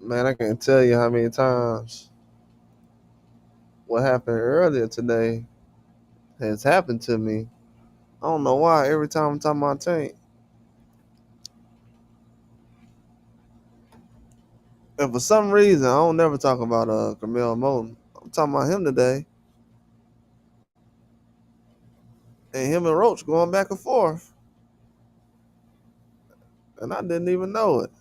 Man, I can't tell you how many times what happened earlier today has happened to me. I don't know why. Every time I'm talking about Tank, and for some reason, I don't never talk about Curmel Moton. I'm talking about him today, and him and Roach going back and forth, and I didn't even know it.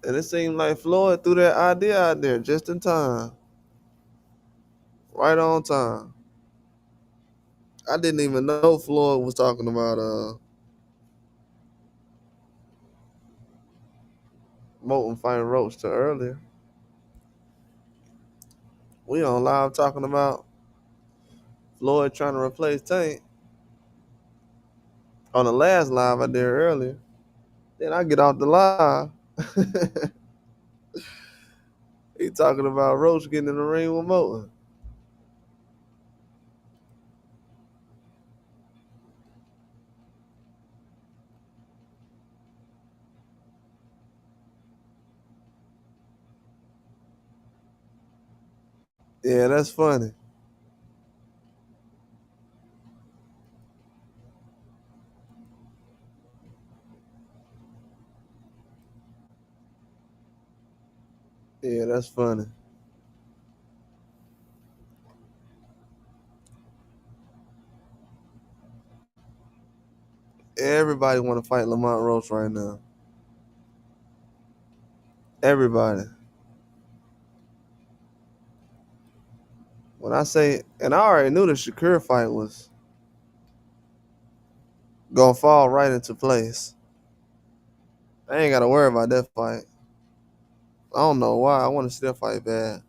And it seemed like Floyd threw that idea out there just in time, right on time. I didn't even know Floyd was talking about Moton fighting Roach till earlier. We on live talking about Floyd trying to replace Tank on the last live I did earlier. Then I get off the live. He talking about Roach getting in the ring with Moton. Yeah, that's funny. Yeah, that's funny. Everybody want to fight Lamont Roach right now. Everybody. When I say, and I already knew the Shakur fight was gonna fall right into place. I ain't gotta worry about that fight. I don't know why. I want to see that fight bad.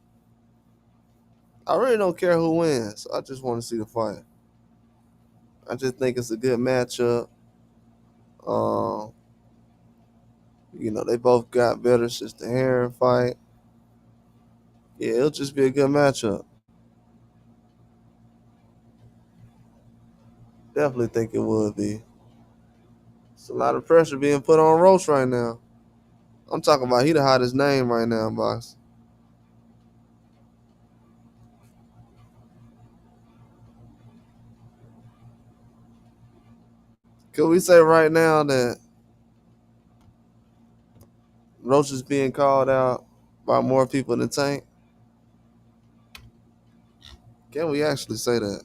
I really don't care who wins. I just want to see the fight. I just think it's a good matchup. Um, they both got better since the Heron fight. Yeah, it'll just be a good matchup. Definitely think it would be. It's a lot of pressure being put on Roach right now. I'm talking about he the hottest name right now, boss. Could we say right now that Roach is being called out by more people than Tank? Can we actually say that?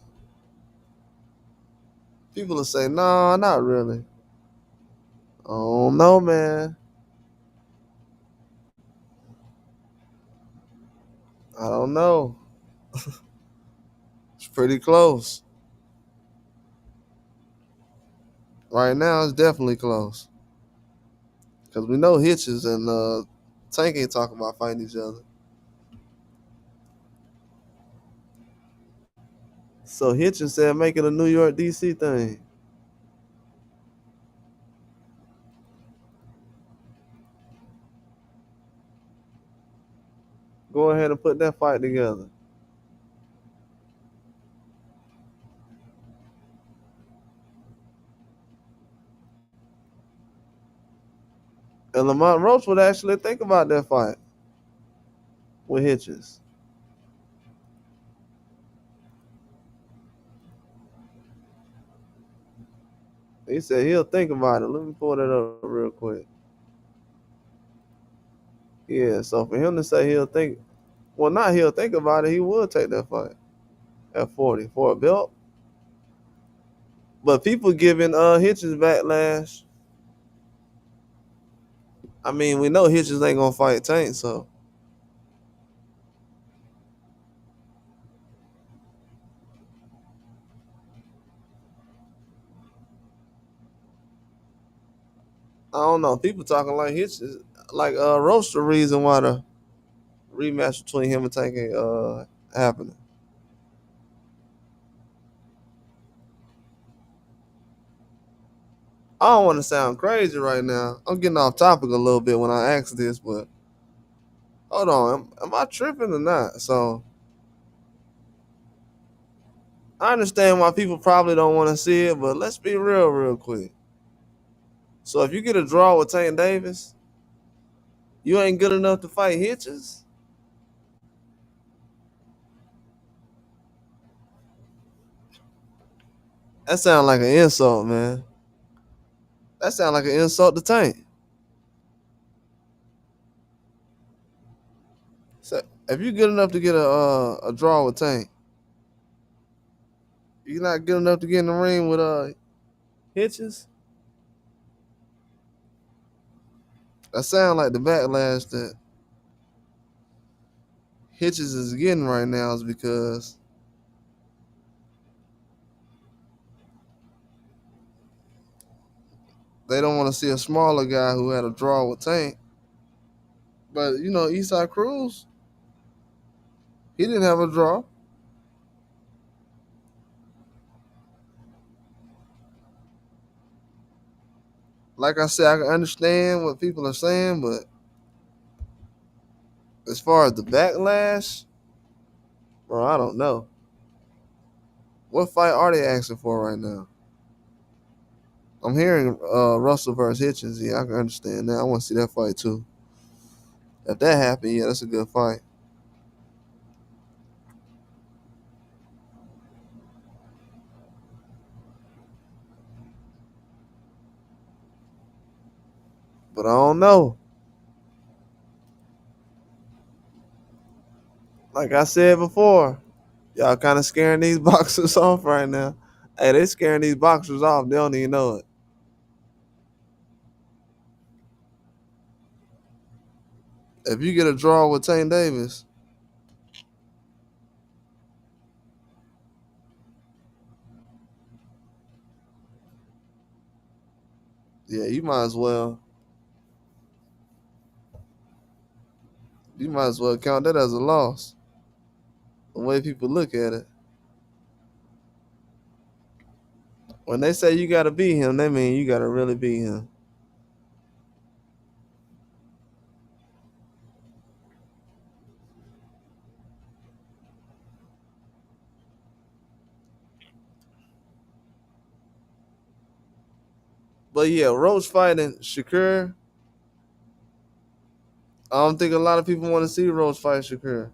People will say, no, not really. Oh no, man. I don't know. It's pretty close. Right now, it's definitely close. Because we know Hitchins and Tank ain't talking about fighting each other. So Hitchins said make it a New York DC thing. Go ahead and put that fight together. And Lamont Roach would actually think about that fight with Hitchens. He said he'll think about it. Let me pull that up real quick. Yeah, so for him to say he'll think, well, not he'll think about it, he would take that fight at 40 for a belt. But people giving Hitchens backlash. I mean, we know Hitchens ain't gonna fight Tank, so I don't know. People talking like Hitchens, like Roast the reason why the rematch between him and Tank ain't happening. I don't want to sound crazy right now. I'm getting off topic a little bit when I ask this, but hold on, am I tripping or not? So I understand why people probably don't want to see it, but let's be real quick. So if you get a draw with Tank Davis, you ain't good enough to fight Hitchins. That sounds like an insult, man. That sounds like an insult to Tank. So if you good enough to get a draw with Tank, you're not good enough to get in the ring with Hitchens. That sound like the backlash that Hitchens is getting right now is because they don't want to see a smaller guy who had a draw with Tank. But you know, Eastside Cruz, he didn't have a draw. Like I said, I can understand what people are saying, but as far as the backlash, bro, I don't know. What fight are they asking for right now? I'm hearing Russell versus Hitchens. Yeah, I can understand that. I want to see that fight too. If that happened, yeah, that's a good fight. But I don't know. Like I said before, y'all kind of scaring these boxers off right now. Hey, they scaring these boxers off. They don't even know it. If you get a draw with Tank Davis, yeah, you might as well count that as a loss. The way people look at it. When they say you gotta beat him, they mean you gotta really beat him. But yeah, Roach fighting Shakur. I don't think a lot of people want to see Roach fight Shakur.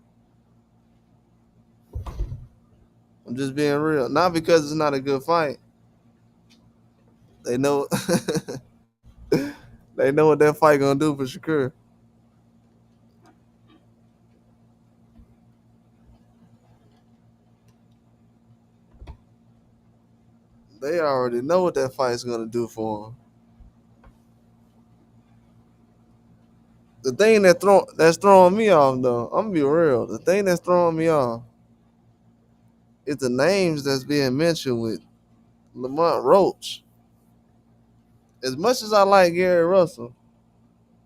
I'm just being real. Not because it's not a good fight. They know they know what that fight gonna do for Shakur. They already know what that fight's gonna do for him. The thing that's throwing me off though, I'm gonna be real. The thing that's throwing me off is the names that's being mentioned with Lamont Roach. As much as I like Gary Russell,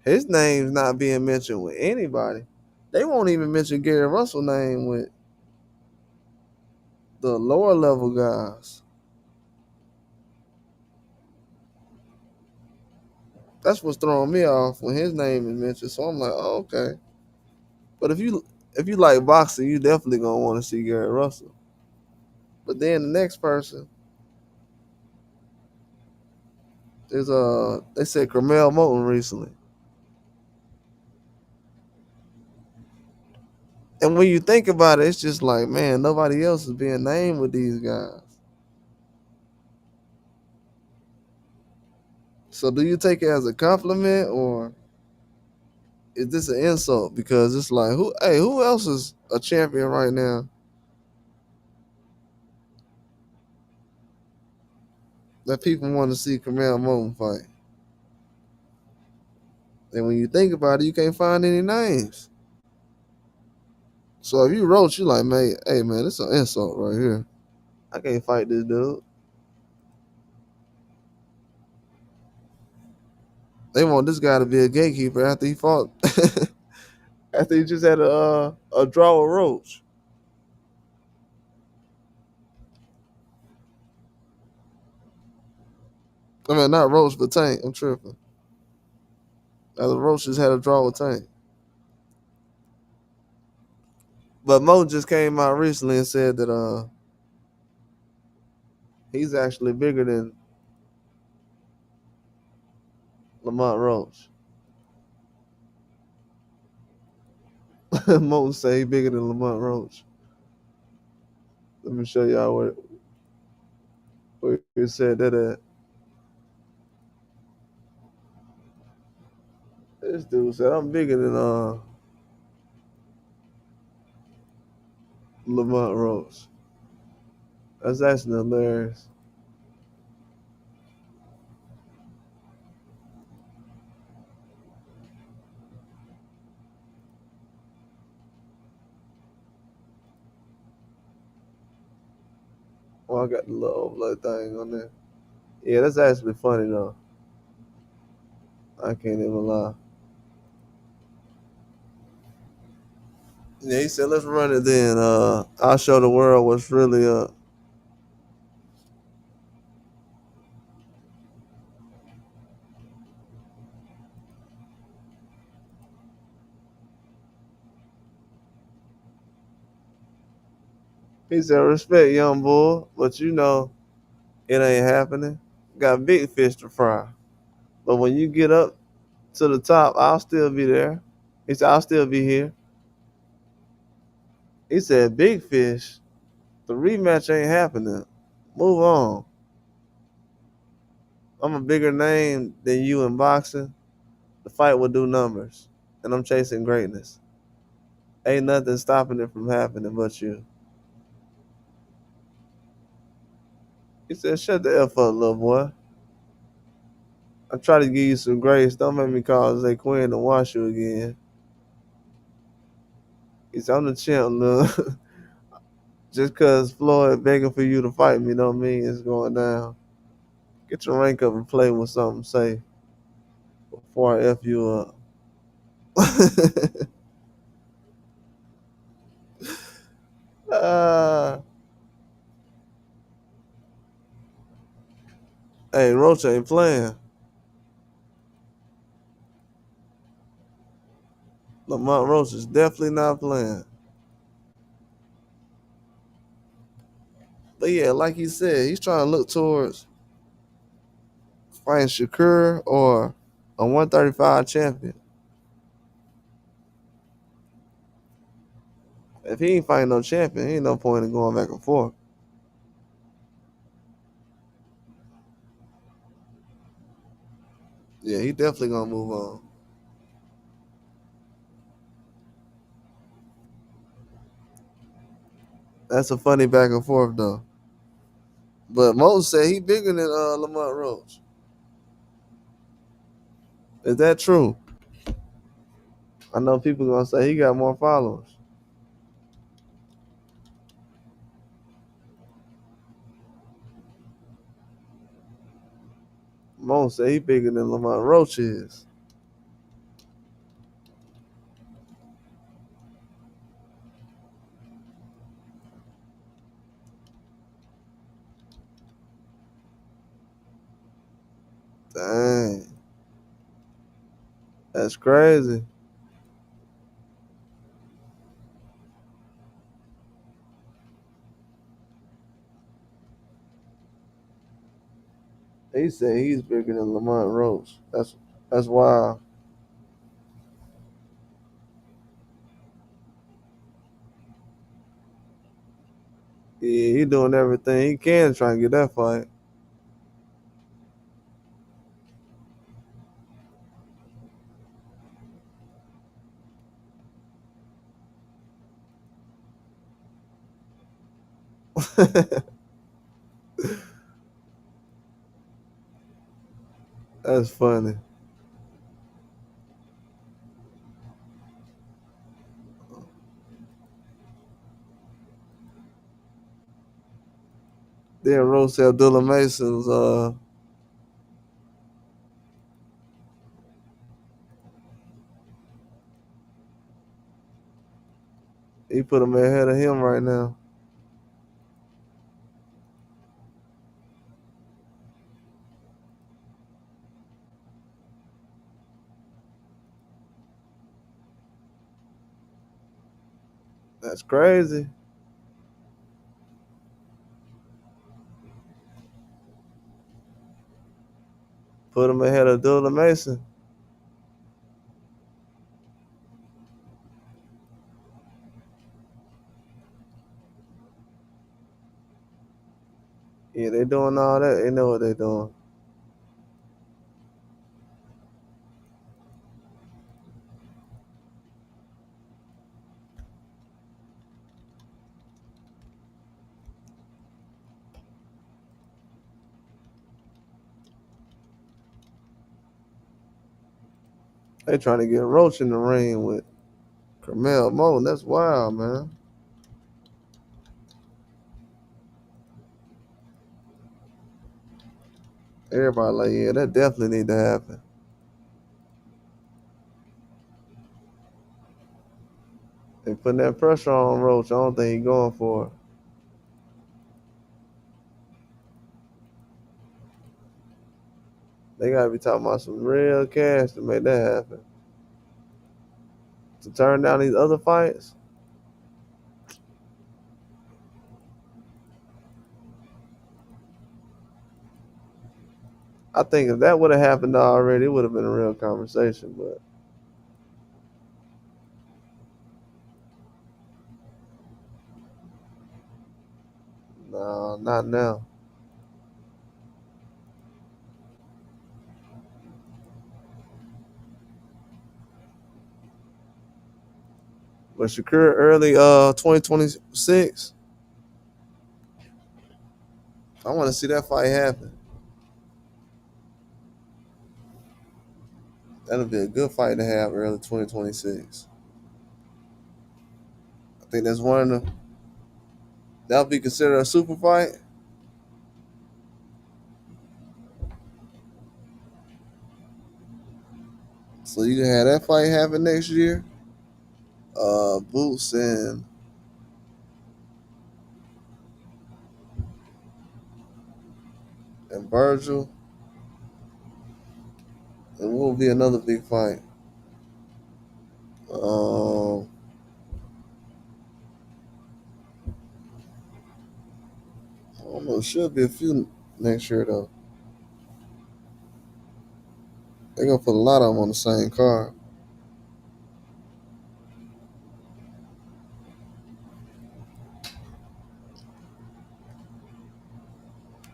his name's not being mentioned with anybody. They won't even mention Gary Russell's name with the lower level guys. That's what's throwing me off when his name is mentioned. So I'm like, oh, okay. But if you like boxing, you definitely gonna want to see Gary Russell. But then the next person is they said Curmel Moton recently. And when you think about it, it's just like, man, nobody else is being named with these guys. So do you take it as a compliment or is this an insult? Because it's like, who else is a champion right now that people want to see Curmel Moton fight? And when you think about it, you can't find any names. So if you Roach, you like, man, hey man, it's an insult right here. I can't fight this dude. They want this guy to be a gatekeeper after he fought, after he just had a draw with Roach. I mean, not Roach, but Tank. I'm tripping. As Roach just had a draw with Tank. But Mo just came out recently and said that he's actually bigger than Lamont Roach. Moton say he bigger than Lamont Roach. Let me show y'all where he said that at. This dude said I'm bigger than Lamont Roach. That's actually hilarious. Oh, I got the little blood thing on there. Yeah, that's actually funny though. I can't even lie. Yeah, he said let's run it then. I'll show the world what's really up. He said respect young boy, but you know it ain't happening. Got big fish to fry. But when you get up to the top, I'll still be there. He said I'll still be here. He said big fish. The rematch ain't happening. Move on. I'm a bigger name than you in boxing. The fight will do numbers. And I'm chasing greatness. Ain't nothing stopping it from happening but you. He said, shut the F up, little boy. I try to give you some grace. Don't make me call Zay Quinn to watch you again. He said, I'm the champ, look. Just because Floyd begging for you to fight me don't mean it's going down. Get your rank up and play with something safe before I F you up. uh, hey, Roach ain't playing. Lamont Roach is definitely not playing. But yeah, like he said, he's trying to look towards fighting Shakur or a 135 champion. If he ain't fighting no champion, ain't no point in going back and forth. Yeah, he definitely gonna move on. That's a funny back and forth though. But Moses said he bigger than Lamont Roach. Is that true? I know people gonna say he got more followers. Moses said he bigger than Lamont Roach is. Dang, that's crazy. He said he's bigger than Lamont Roach. That's wild. Yeah, he doing everything he can trying to get that fight. That's funny. Then Rose Abdullah Mason's he put him ahead of him right now. That's crazy. Put him ahead of Dylan Mason. Yeah, they doing all that. They know what they doing. They trying to get Roach in the ring with Curmel Moton. That's wild, man. Everybody like, yeah, that definitely need to happen. They putting that pressure on Roach. I don't think he going for it. They gotta be talking about some real cash to make that happen. To turn down these other fights, I think if that would have happened already, it would have been a real conversation. But no, not now. But Shakur early 2026, I want to see that fight happen. That'll be a good fight to have early 2026. I think that's one of the that'll be considered a super fight. So you can have that fight happen next year. Boots and Virgil. And what will be another big fight? Um, I don't know. Should be a few next year though. They're gonna put a lot of them on the same card.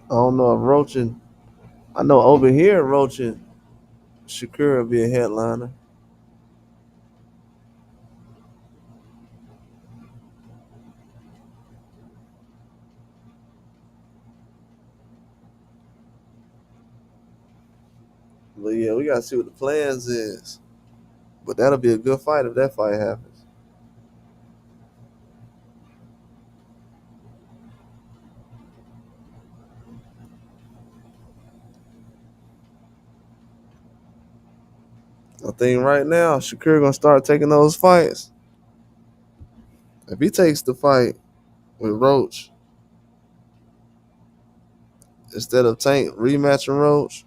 I don't know if Roach and I know over here Roach and Shakur will be a headliner. But yeah, we gotta see what the plans is. But that'll be a good fight if that fight happens. I think right now Shakur gonna start taking those fights. If he takes the fight with Roach instead of Tank rematching Roach,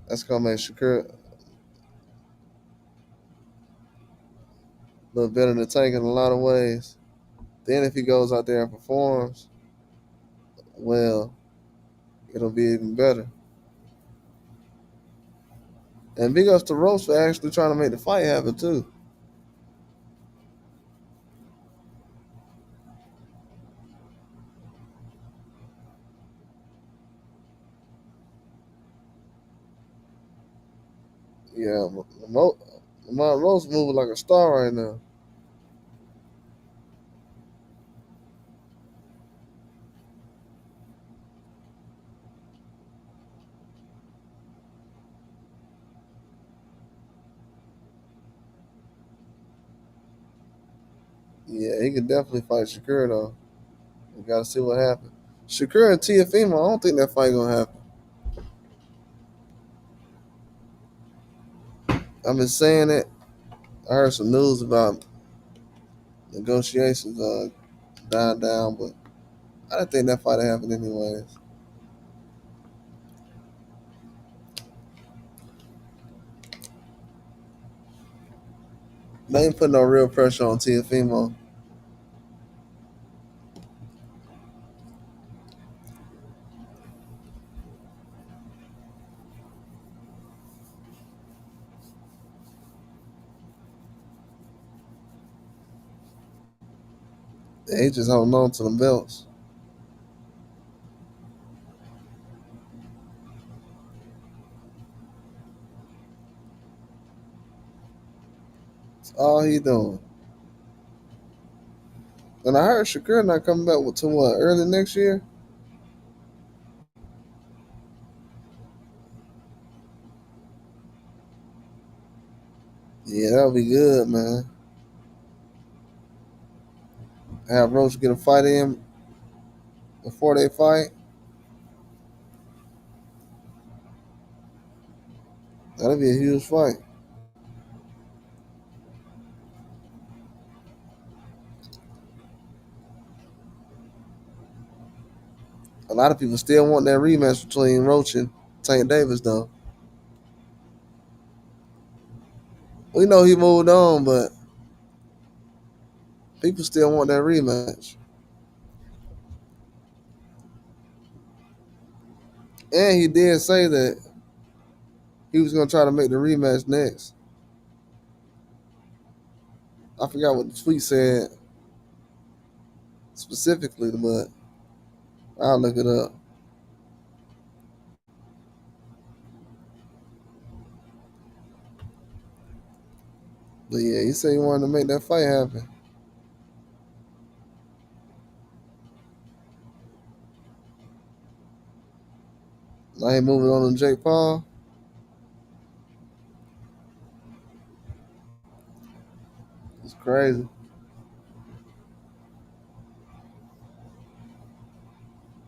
that's gonna make Shakur a little better than Tank in a lot of ways. Then if he goes out there and performs, well, it'll be even better. And big ups to Roach for actually trying to make the fight happen too. Yeah, Lamont Roach moving like a star right now. Yeah, he could definitely fight Shakur though. We gotta see what happens. Shakur and Tiafimo, I don't think that fight gonna happen. I've been saying it. I heard some news about negotiations dying down, but I didn't think that fight would happen anyways. They ain't putting no real pressure on Tiafimo. They just holding on to the belts. That's all he doing. And I heard Shakur not coming back to what, early next year? Yeah, that'll be good, man. Have Roach get a fight in before they fight. That'll be a huge fight. A lot of people still want that rematch between Roach and Tank Davis, though. We know he moved on, but people still want that rematch. And he did say that he was gonna try to make the rematch next. I forgot what the tweet said specifically, but I'll look it up. But yeah, he said he wanted to make that fight happen. Now he moving on to Jake Paul. It's crazy.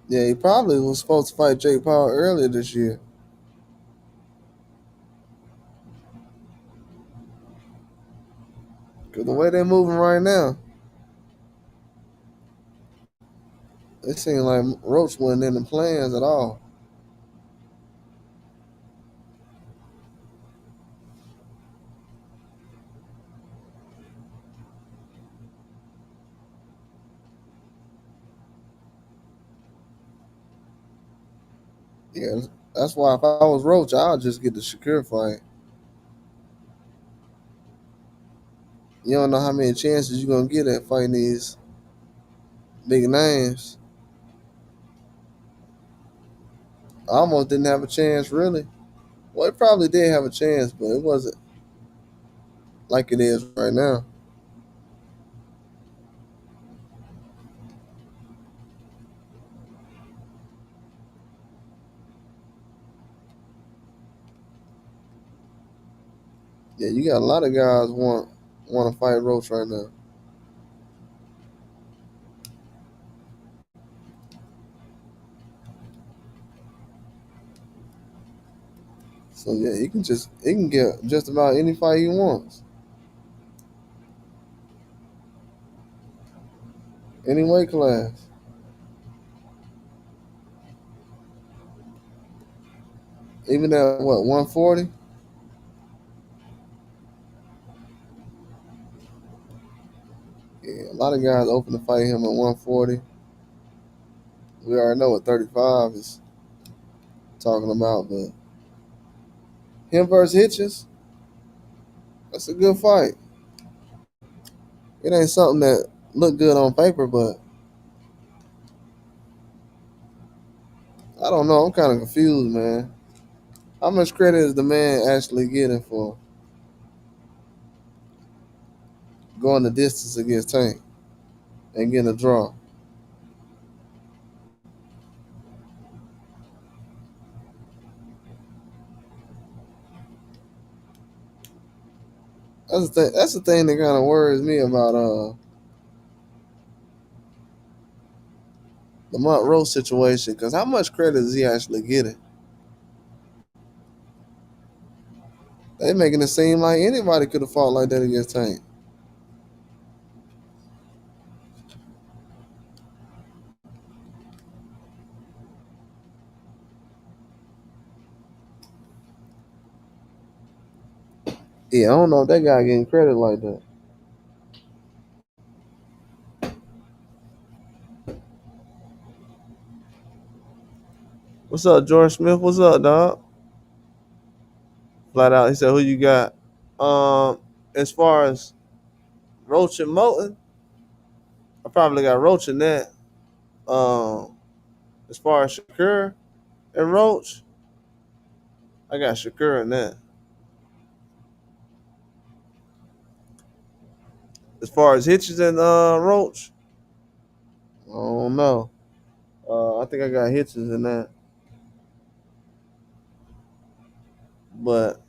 Yeah, he probably was supposed to fight Jake Paul earlier this year. Cause the way they're moving right now, it seems like Roach wasn't in the plans at all. Yeah, that's why if I was Roach, I'll just get the Shakur fight. You don't know how many chances you're gonna get at fighting these big names. I almost didn't have a chance, really. Well, it probably did have a chance, but it wasn't like it is right now. Yeah, you got a lot of guys want to fight Roach right now. So yeah, he can get just about any fight he wants, any weight class. Even at what 140. Yeah, a lot of guys open to fight him at 140. We already know what 35 is talking about, but him versus Hitchins, that's a good fight. It ain't something that look good on paper, but I don't know. I'm kind of confused, man. How much credit is the man actually getting for going the distance against Tank and getting a draw? That's the thing. That's the thing that kind of worries me about the Lamont Roach situation. Because how much credit is he actually getting? They making it seem like anybody could have fought like that against Tank. Yeah, I don't know if that guy getting credit like that. What's up, George Smith? What's up, dog? Flat out, he said, "Who you got?" As far as Roach and Moton, I probably got Roach in that. Um, as far as Shakur and Roach, I got Shakur in that. As far as Hitchins and Roach, I don't know. I think I got Hitchins in that, but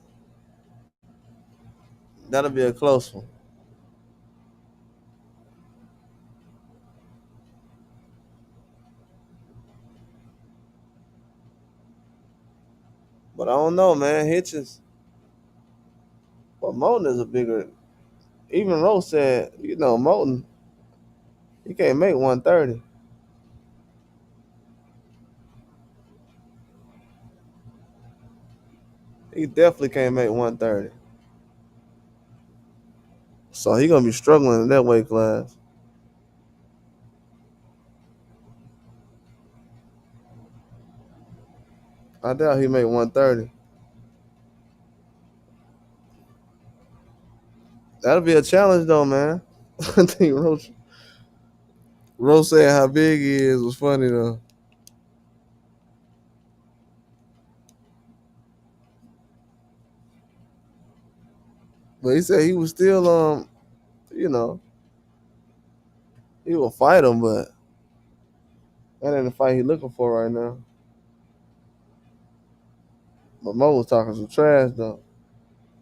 that'll be a close one. But I don't know, man. Hitchins, but Moton is a bigger. Even Roach said, Moton, he can't make 130. He definitely can't make 130. So he gonna be struggling in that weight class. I doubt he make 130. That'll be a challenge though, man. I think Roach saying how big he is was funny though. But he said he was still you know, he will fight him, but that ain't the fight he looking for right now. But Mo was talking some trash though,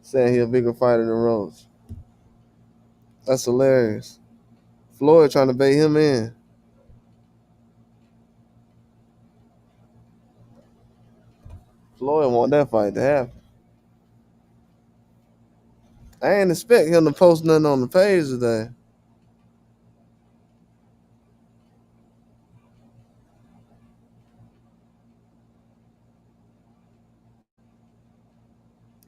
saying he a bigger fighter than Rose. That's hilarious. Floyd trying to bait him in. Floyd want that fight to happen. I ain't expect him to post nothing on the page today.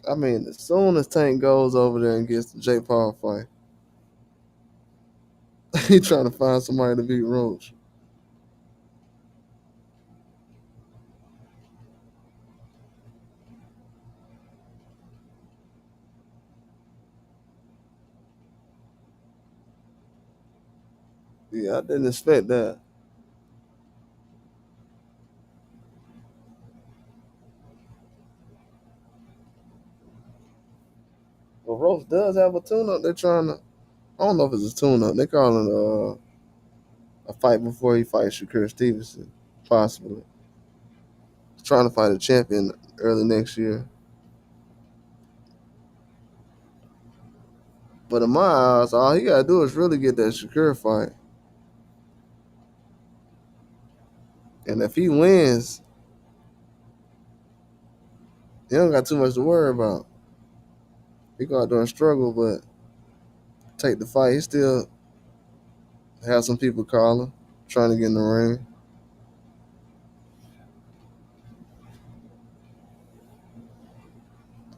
I mean, as soon as Tank goes over there and gets the J Paul fight, he trying to find somebody to beat Roach. Yeah, I didn't expect that. But Roach does have a tune-up. They're trying to. I don't know if it's a tune-up. They calling it a fight before he fights Shakur Stevenson, possibly. He's trying to fight a champion early next year. But in my eyes, all he gotta do is really get that Shakur fight. And if he wins, he don't got too much to worry about. He go out there and struggle, but take the fight. He still have some people calling, trying to get in the ring.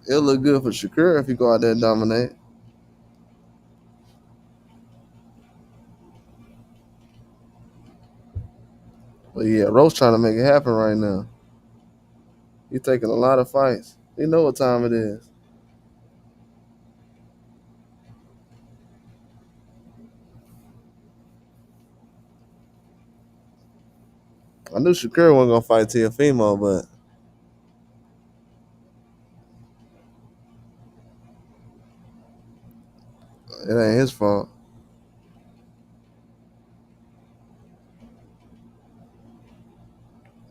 It'll look good for Shakur if he go out there and dominate. But yeah, Roach trying to make it happen right now. He taking a lot of fights. He know what time it is. I knew Shakur wasn't gonna fight Teofimo, but it ain't his fault.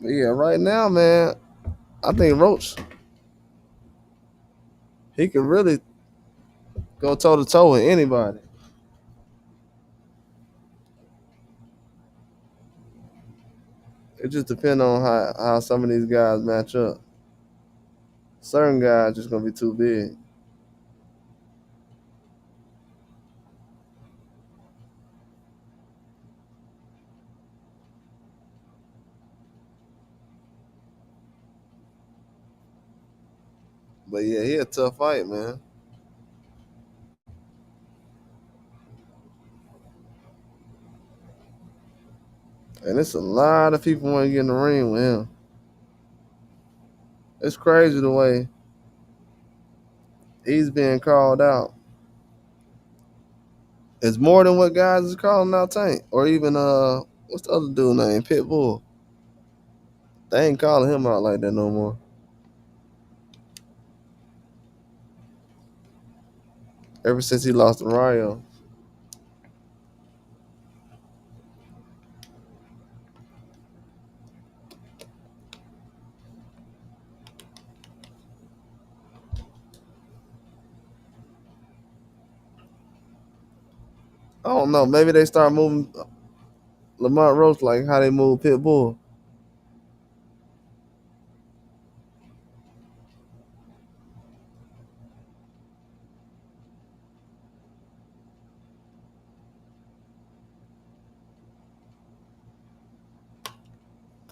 But yeah, right now, man, I think Roach, he can really go toe to toe with anybody. It just depends on how some of these guys match up. Certain guys just gonna be too big. But yeah, he a tough fight, man. And it's a lot of people want to get in the ring with him. It's crazy the way he's being called out. It's more than what guys is calling out Tank. Or even what's the other dude name? Pitbull. They ain't calling him out like that no more. Ever since he lost to Mario. I don't know. Maybe they start moving Lamont Roach like how they move Pitbull.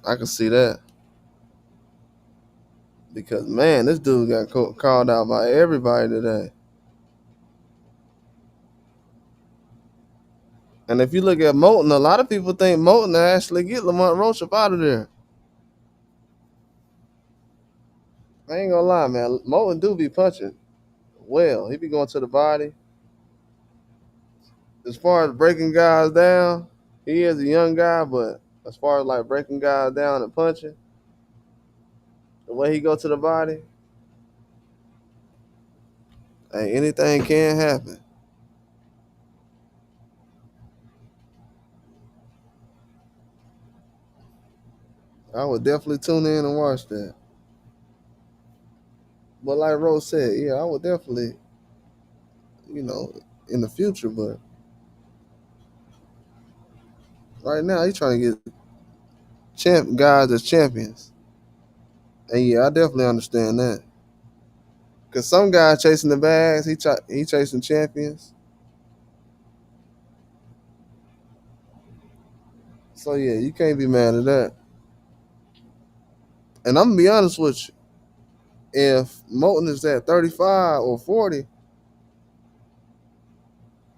I can see that. Because man, this dude got called out by everybody today. And if you look at Moton, a lot of people think Moton will actually get Lamont Roach up out of there. I ain't gonna lie, man. Moton do be punching well. He be going to the body. As far as breaking guys down, he is a young guy, but as far as like breaking guys down and punching, the way he go to the body, hey, anything can happen. I would definitely tune in and watch that. But like Rose said, yeah, I would definitely, you know, in the future. But right now, he's trying to get guys as champions. And yeah, I definitely understand that. Cause some guys chasing the bags, he chasing champions. So yeah, you can't be mad at that. And I'm gonna be honest with you. If Moton is at 35 or 40,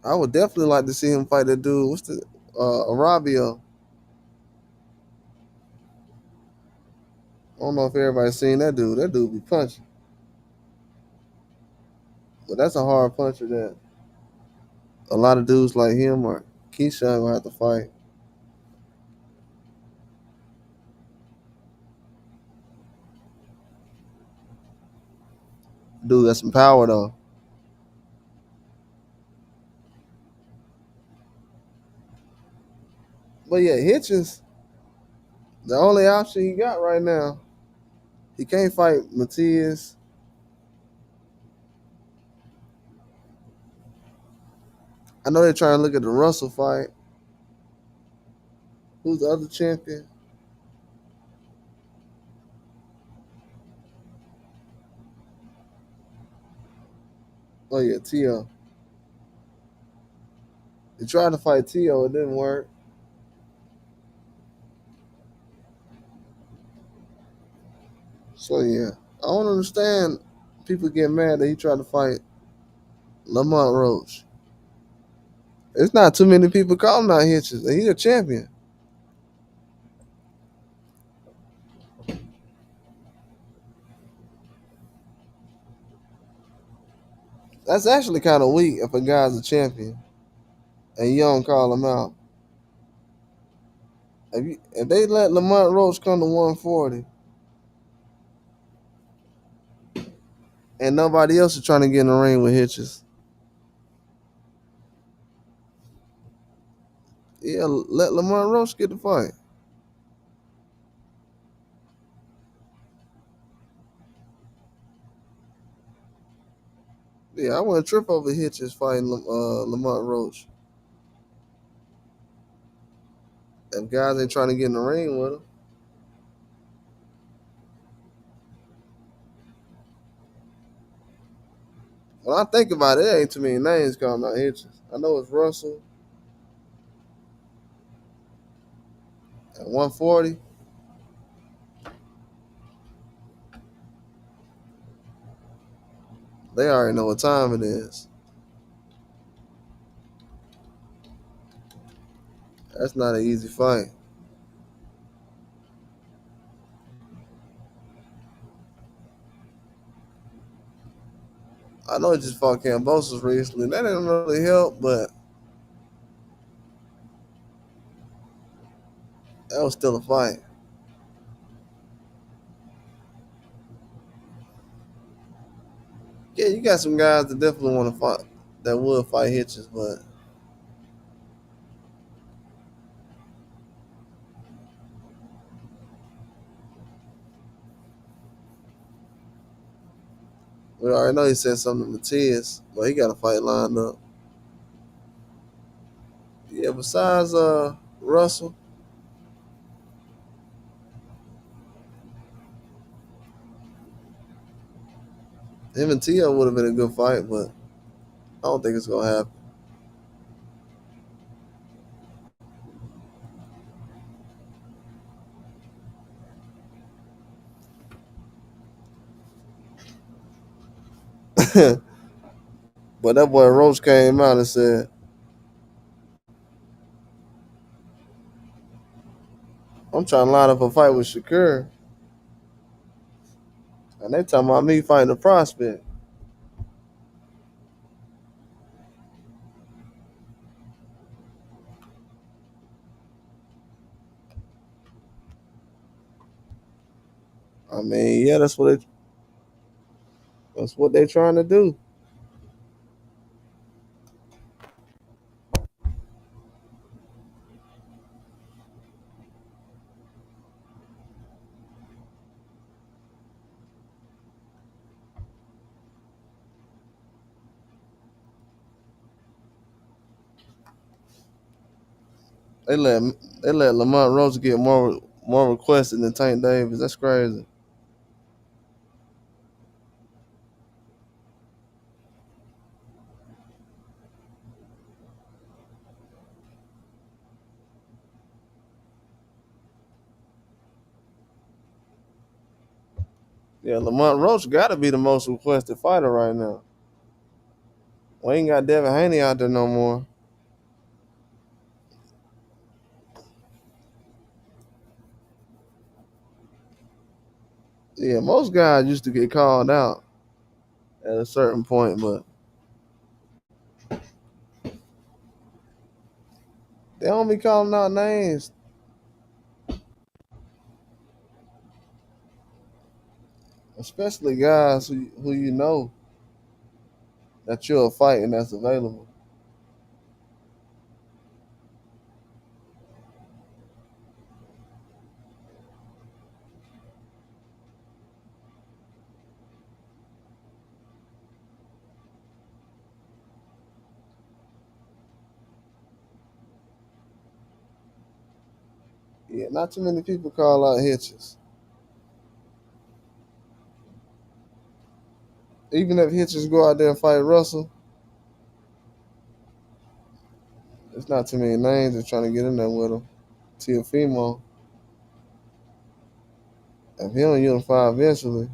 I would definitely like to see him fight that dude. What's the Arabio? I don't know if everybody's seen that dude. That dude be punching. But that's a hard puncher that a lot of dudes like him or Keyshawn gonna have to fight. Dude got some power though. But yeah, Hitchins, the only option he got right now, he can't fight Matias. I know they're trying to look at the Russell fight. Who's the other champion? Oh yeah, Tio. They tried to fight Tio, it didn't work. So yeah, I don't understand people get mad that he tried to fight Lamont Roach. It's not too many people calling out Hitchens. He's a champion. That's actually kind of weak if a guy's a champion and you don't call him out. If they let Lamont Roach come to 140 and nobody else is trying to get in the ring with Hitchens, yeah, let Lamont Roach get the fight. Yeah, I wouldn't trip over Hitchens fighting Lamont Roach. If guys ain't trying to get in the ring with him. When I think about it, there ain't too many names calling out Hitchens. I know it's Russell at 140. They already know what time it is. That's not an easy fight. I know he just fought Cambosos recently. That didn't really help, but that was still a fight. Yeah, you got some guys that definitely want to fight, that would fight Hitchens, but we already know he said something to Matias, but he got a fight lined up. Yeah, besides Russell, him and Tio would have been a good fight, but I don't think it's gonna happen. But that boy Roach came out and said, "I'm trying to line up a fight with Shakur," and they talking about me fighting a prospect. I mean, yeah, that's what they trying to do. They let they let Lamont Roach get more requested than Tank Davis. That's crazy. Yeah, Lamont Roach got to be the most requested fighter right now. We ain't got Devin Haney out there no more. Yeah, most guys used to get called out at a certain point, but they don't be calling out names, especially guys who you know that you're fighting that's available. Yeah, not too many people call out Hitches. Even if Hitches go out there and fight Russell, there's not too many names that's trying to get in there with him. Teofimo, if he don't unify eventually,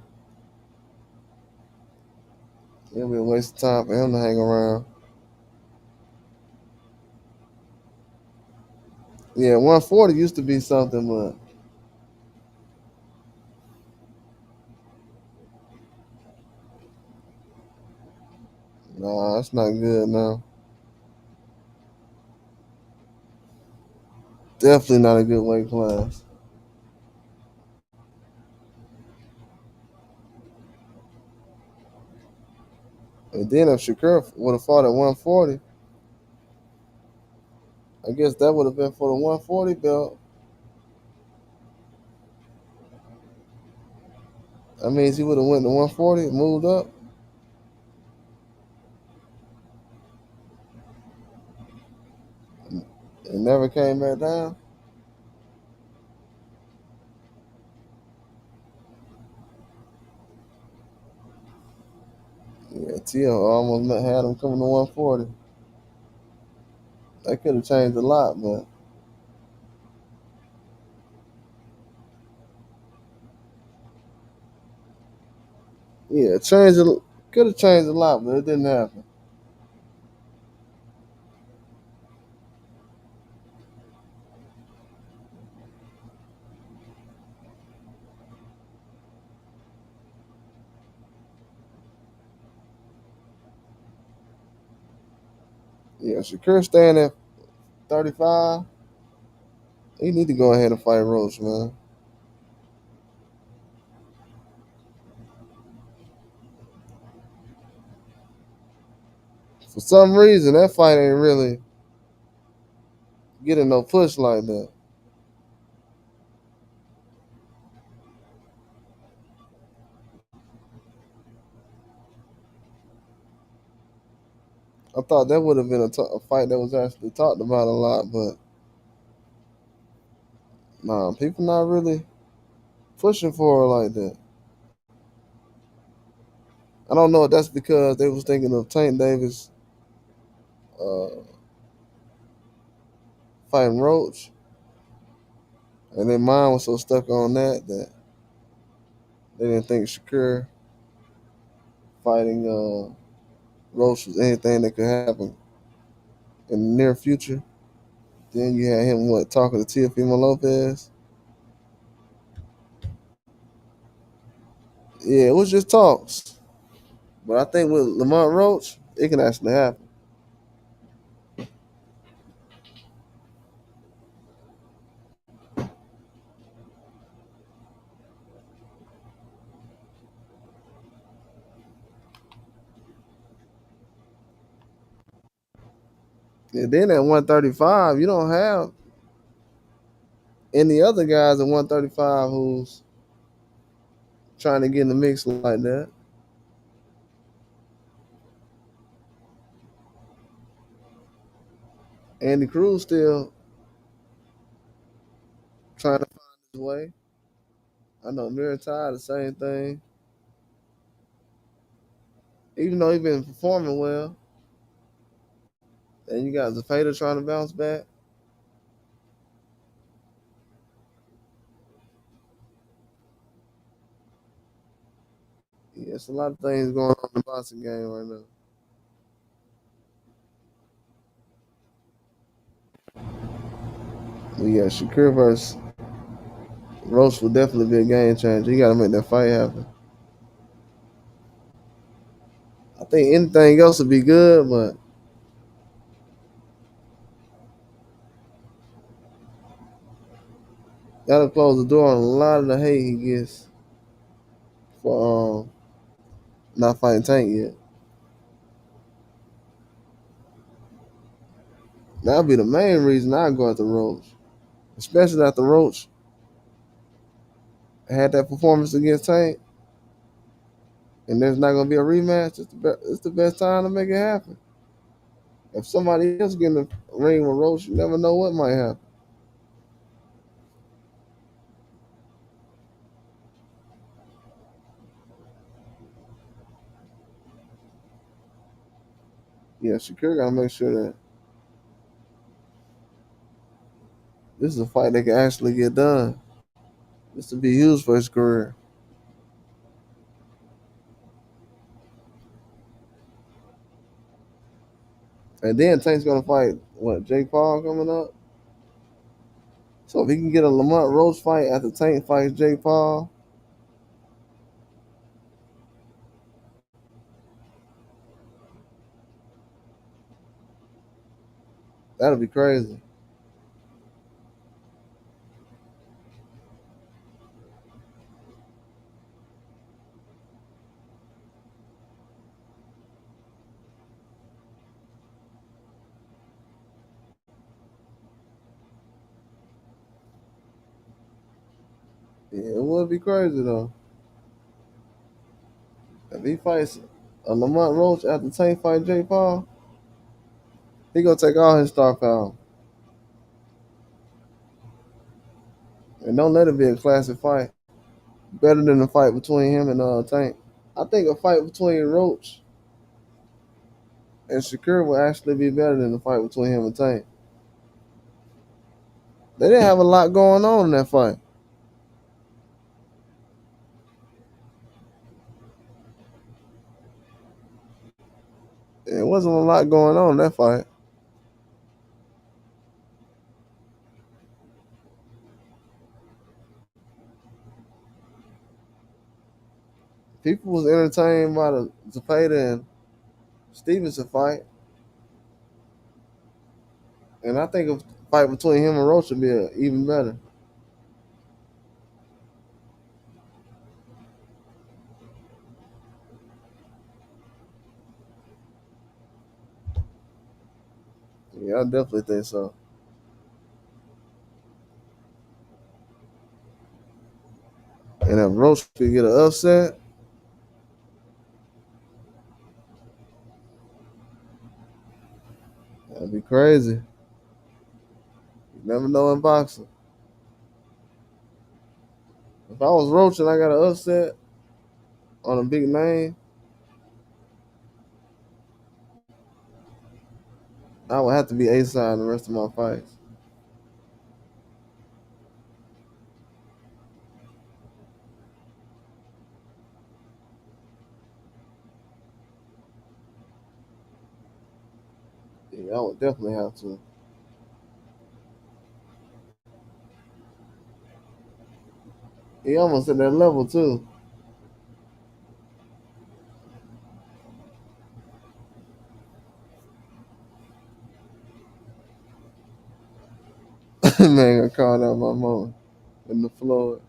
it'll be a waste of time for him to hang around. Yeah, 140 used to be something, but nah, that's not good now. Definitely not a good weight class. And then if Shakur would have fought at 140, I guess that would have been for the 140 belt. That means he would have went to 140, moved up, and never came back down. Yeah, Tio almost had him coming to 140. That could have changed a lot, but yeah, changed. Could have changed a lot, but it didn't happen. Yeah, Shakur staying at 35. He need to go ahead and fight Roach, man. For some reason, that fight ain't really getting no push like that. I thought that would have been a fight that was actually talked about a lot, but nah, people not really pushing for her like that. I don't know if that's because they was thinking of Tank Davis uh, fighting Roach, and their mind was so stuck on that they didn't think Shakur fighting Roach was anything that could happen in the near future. Then you had him talking to Teofimo Lopez. Yeah, it was just talks, but I think with Lamont Roach, it can actually happen. And then at 135, you don't have any other guys at 135 who's trying to get in the mix like that. Andy Cruz still trying to find his way. I know Miritai the same thing. Even though he's been performing well, and you got Zepeda trying to bounce back. Yeah, it's a lot of things going on in the boxing game right now. But yeah, Shakur versus Roach will definitely be a game changer. You got to make that fight happen. I think anything else would be good, but that'll close the door on a lot of the hate he gets for not fighting Tank yet. That'll be the main reason I go after Roach, especially after Roach had that performance against Tank, and there's not gonna be a rematch. It's the best time to make it happen. If somebody else get in the ring with Roach, you never know what might happen. Yeah, Shakur gotta make sure that this is a fight that can actually get done. This would be huge for his career. And then Tank's gonna fight what Jake Paul coming up. So if he can get a Lamont Roach fight after Tank fights Jake Paul, that'll be crazy. Yeah, it would be crazy though. If he fights a Lamont Roach after Tank fight Jake Paul, he gonna take all his star power. And don't let it be a classic fight. Better than the fight between him and Tank. I think a fight between Roach and Shakur will actually be better than the fight between him and Tank. They didn't have a lot going on in that fight. It wasn't a lot going on in that fight. People was entertained by the Zepeda and Stevenson fight. And I think a fight between him and Roach would be even better. Yeah, I definitely think so. And if Roach could get an upset, that'd be crazy. You never know in boxing. If I was Roach and I got an upset on a big name, I would have to be A side in the rest of my fights. Yeah, I would definitely have to. He almost at that level too. Man got called out by Moton in the floor.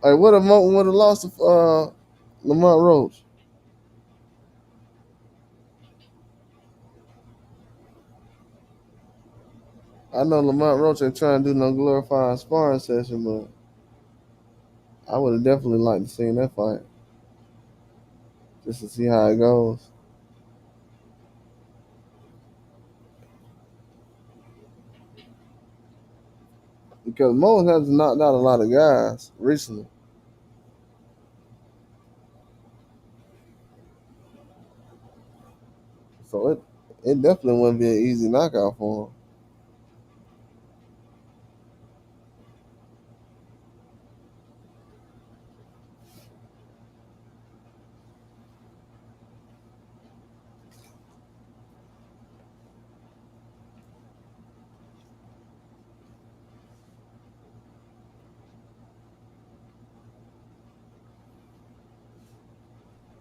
Like what if Moton would have lost to Lamont Roach? I know Lamont Roach ain't trying to do no glorified sparring session, but I would have definitely liked to see that fight just to see how it goes. Because Moton has knocked out a lot of guys recently, so it definitely wouldn't be an easy knockout for him.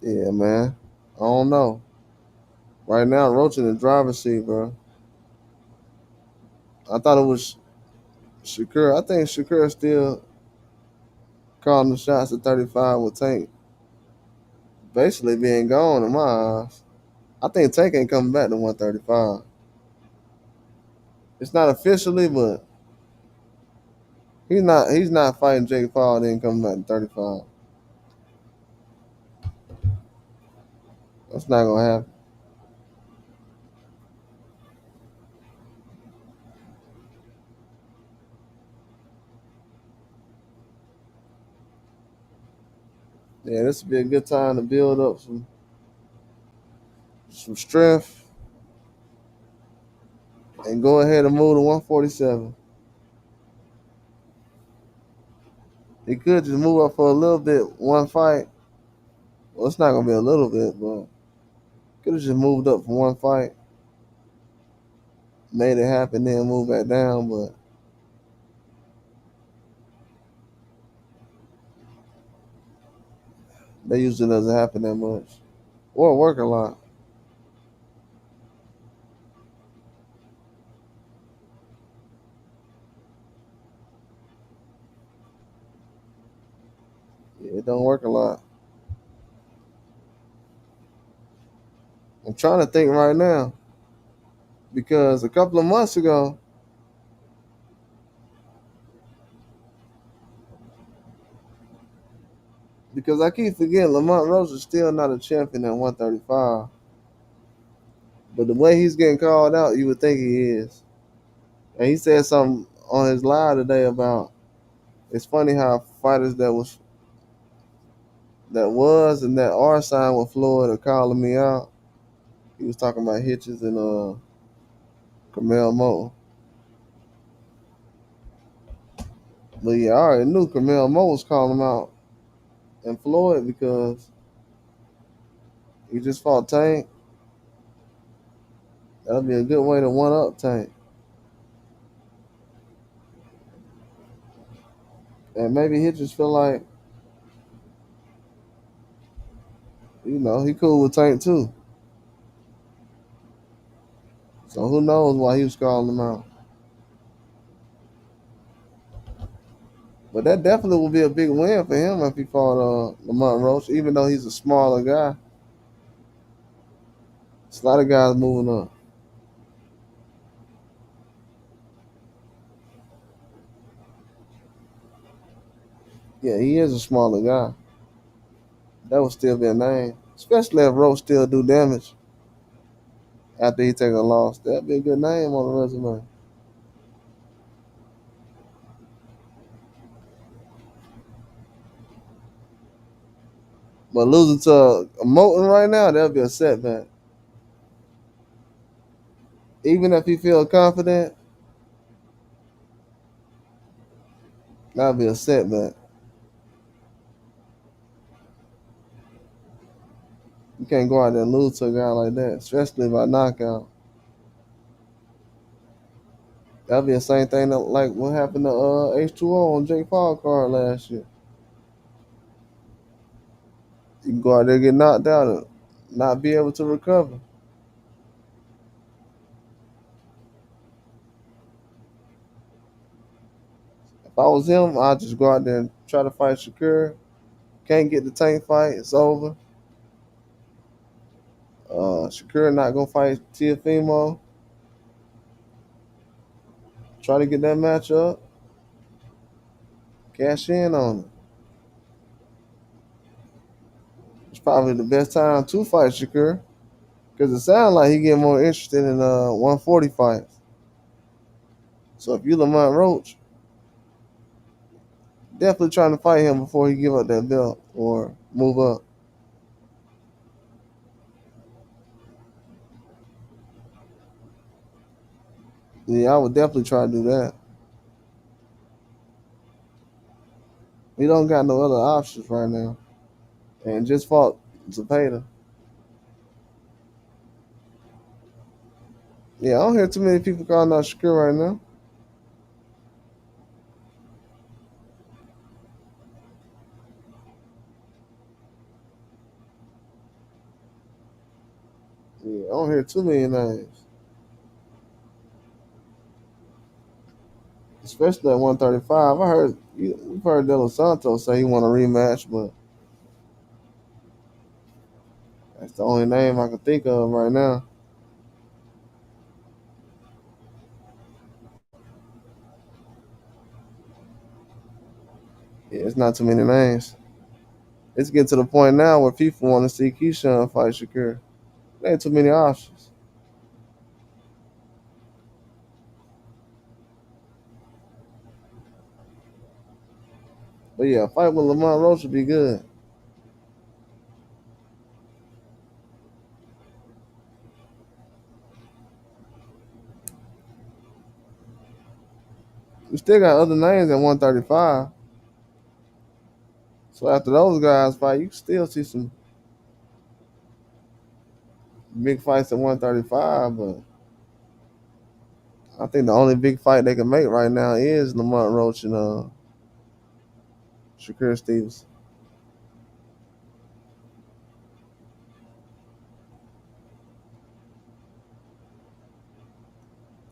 Yeah, man. I don't know. Right now, Roach in the driver's seat, bro. I thought it was Shakur. I think Shakur still calling the shots at 35 with Tank basically being gone in my eyes. I think Tank ain't coming back to 135. It's not officially, but he's not fighting Jake Paul then coming back to 35. That's not gonna happen. Yeah, this would be a good time to build up some strength and go ahead and move to 147. He could just move up for a little bit, one fight. Well, it's not gonna be a little bit, but could have just moved up for one fight, made it happen, then move back down. But that usually doesn't happen that much, or work a lot. Yeah, it don't work a lot. I'm trying to think right now because a couple of months ago, because I keep forgetting Lamont Roach is still not a champion at 135. But the way he's getting called out, you would think he is. And he said something on his live today about it's funny how fighters that was and that are signed with Floyd are calling me out. He was talking about Hitchins and Curmel Moton. But yeah, I already knew Curmel Moton was calling him out and Floyd because he just fought Tank. That'll be a good way to one up Tank. And maybe Hitchins feel like He cool with Tank too. So who knows why he was calling him out. But that definitely will be a big win for him if he fought Lamont Roach, even though he's a smaller guy. There's a lot of guys moving up. Yeah, he is a smaller guy. That would still be a name. Especially if Roach still do damage after he take a loss. That'd be a good name on the resume. But losing to a Moton right now, that'd be a setback. Even if he feel confident, that'd be a setback. You can't go out there and lose to a guy like that, especially by knockout. That'd be the same thing that, like what happened to H2O on Jake Paul card last year. You can go out there and get knocked out and not be able to recover. If I was him, I'd just go out there and try to fight Shakur. Can't get the Tank fight, it's over. Shakur not gonna fight Tiafimo. Try to get that match up. Cash in on it. It's probably the best time to fight Shakur. Because it sounds like he get more interested in 140 fights. So if you Lamont Roach, definitely trying to fight him before he give up that belt or move up. Yeah, I would definitely try to do that. He don't got no other options right now. And just fought Zepeda. Yeah, I don't hear too many people calling out Shakur right now. Yeah, I don't hear too many names. Especially at 135. We've heard De Los Santos say he want a rematch, but that's the only name I can think of right now. Yeah, it's not too many names. It's getting to the point now where people want to see Keyshawn fight Shakur. There ain't too many options. But yeah, a fight with Lamont Roach would be good. We still got other names at 135. So after those guys fight, you can still see some big fights at 135. But I think the only big fight they can make right now is Lamont Roach and Shakur Stevens.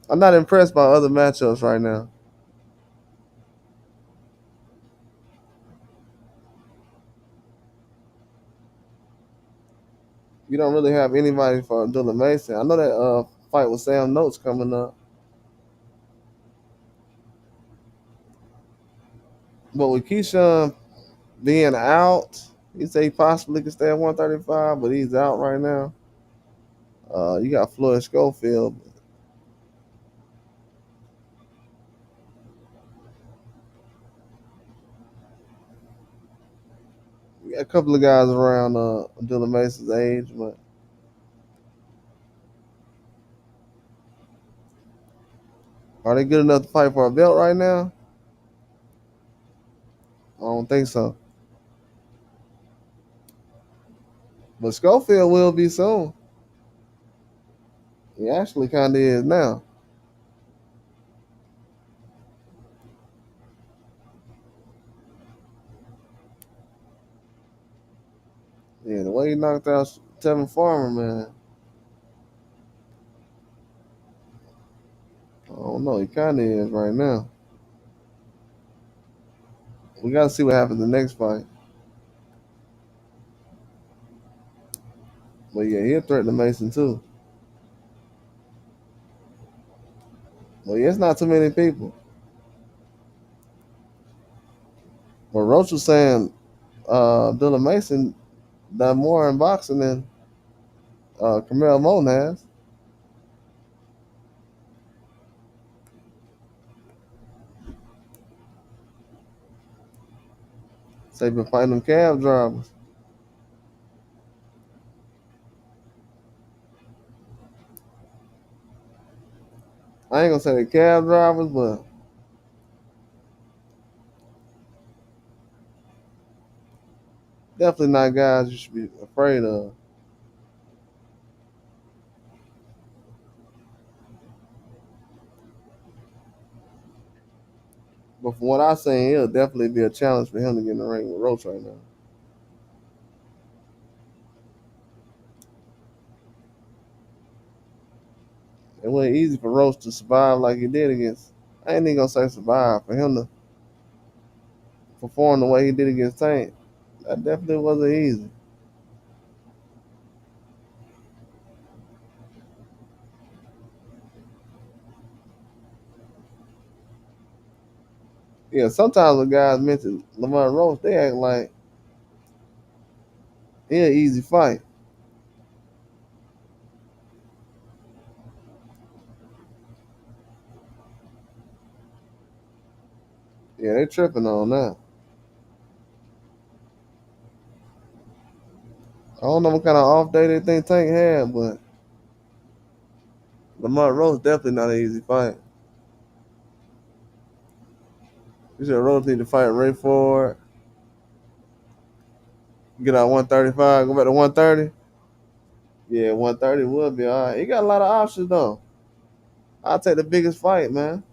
I'm not impressed by other matchups right now. You don't really have anybody for Abdullah Mason. I know that fight with Sam Notes coming up. But with Keyshawn being out, he say he possibly could stay at 135, but he's out right now. You got Floyd Schofield. You got a couple of guys around Abdullah Mason's age, but are they good enough to fight for a belt right now? I don't think so. But Schofield will be soon. He actually kind of is now. Yeah, the way he knocked out Tevin Farmer, man. I don't know. He kind of is right now. We got to see what happens in the next fight. But yeah, he'll threaten Mason too. Well, yeah, it's not too many people. But Roach was saying Dylan Mason done more in boxing than Curmel Moton has. So he been fighting them cab drivers. I ain't gonna say the cab drivers, but definitely not guys you should be afraid of. But from what I seen, it'll definitely be a challenge for him to get in the ring with Roach right now. It wasn't easy for Roach to survive like he did against. I ain't even gonna say survive for him to perform the way he did against Tank. That definitely wasn't easy. Yeah, sometimes when guys mention Lamont Roach, they act like it's an easy fight. Yeah, they tripping on that. I don't know what kind of off day they think Tank had, but Lamont Roach definitely not an easy fight. You said Roach need to fight Ray Ford, get out 135, go back to 130. Yeah, 130 would be all right. He got a lot of options though. I'll take the biggest fight, man.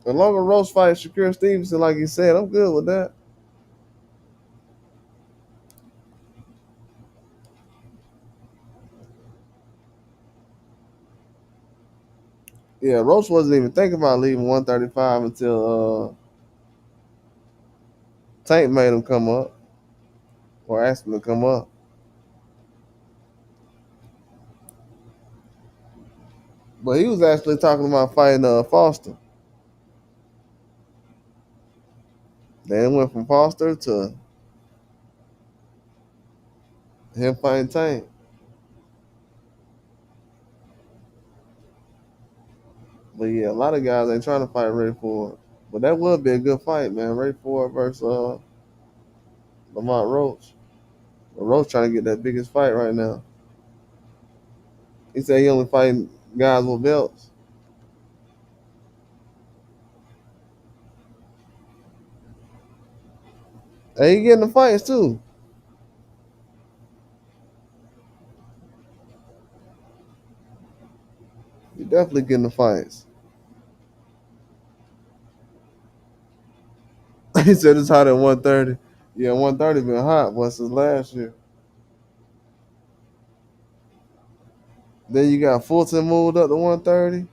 The longer Roach fight Shakur Stevenson, like you said, I'm good with that. Yeah, Roach wasn't even thinking about leaving 135 until Tank made him come up or asked him to come up. But he was actually talking about fighting Foster. Then it went from Foster to him fighting Tank. But yeah, a lot of guys ain't trying to fight Ray Ford. But that would be a good fight, man. Ray Ford versus Lamont Roach. But Roach trying to get that biggest fight right now. He said he only fighting guys with belts. Hey, he getting the fights too. He definitely getting the fights. He said it's hot at 130. Yeah, 130 been hot once since last year. Then you got Fulton moved up to 130.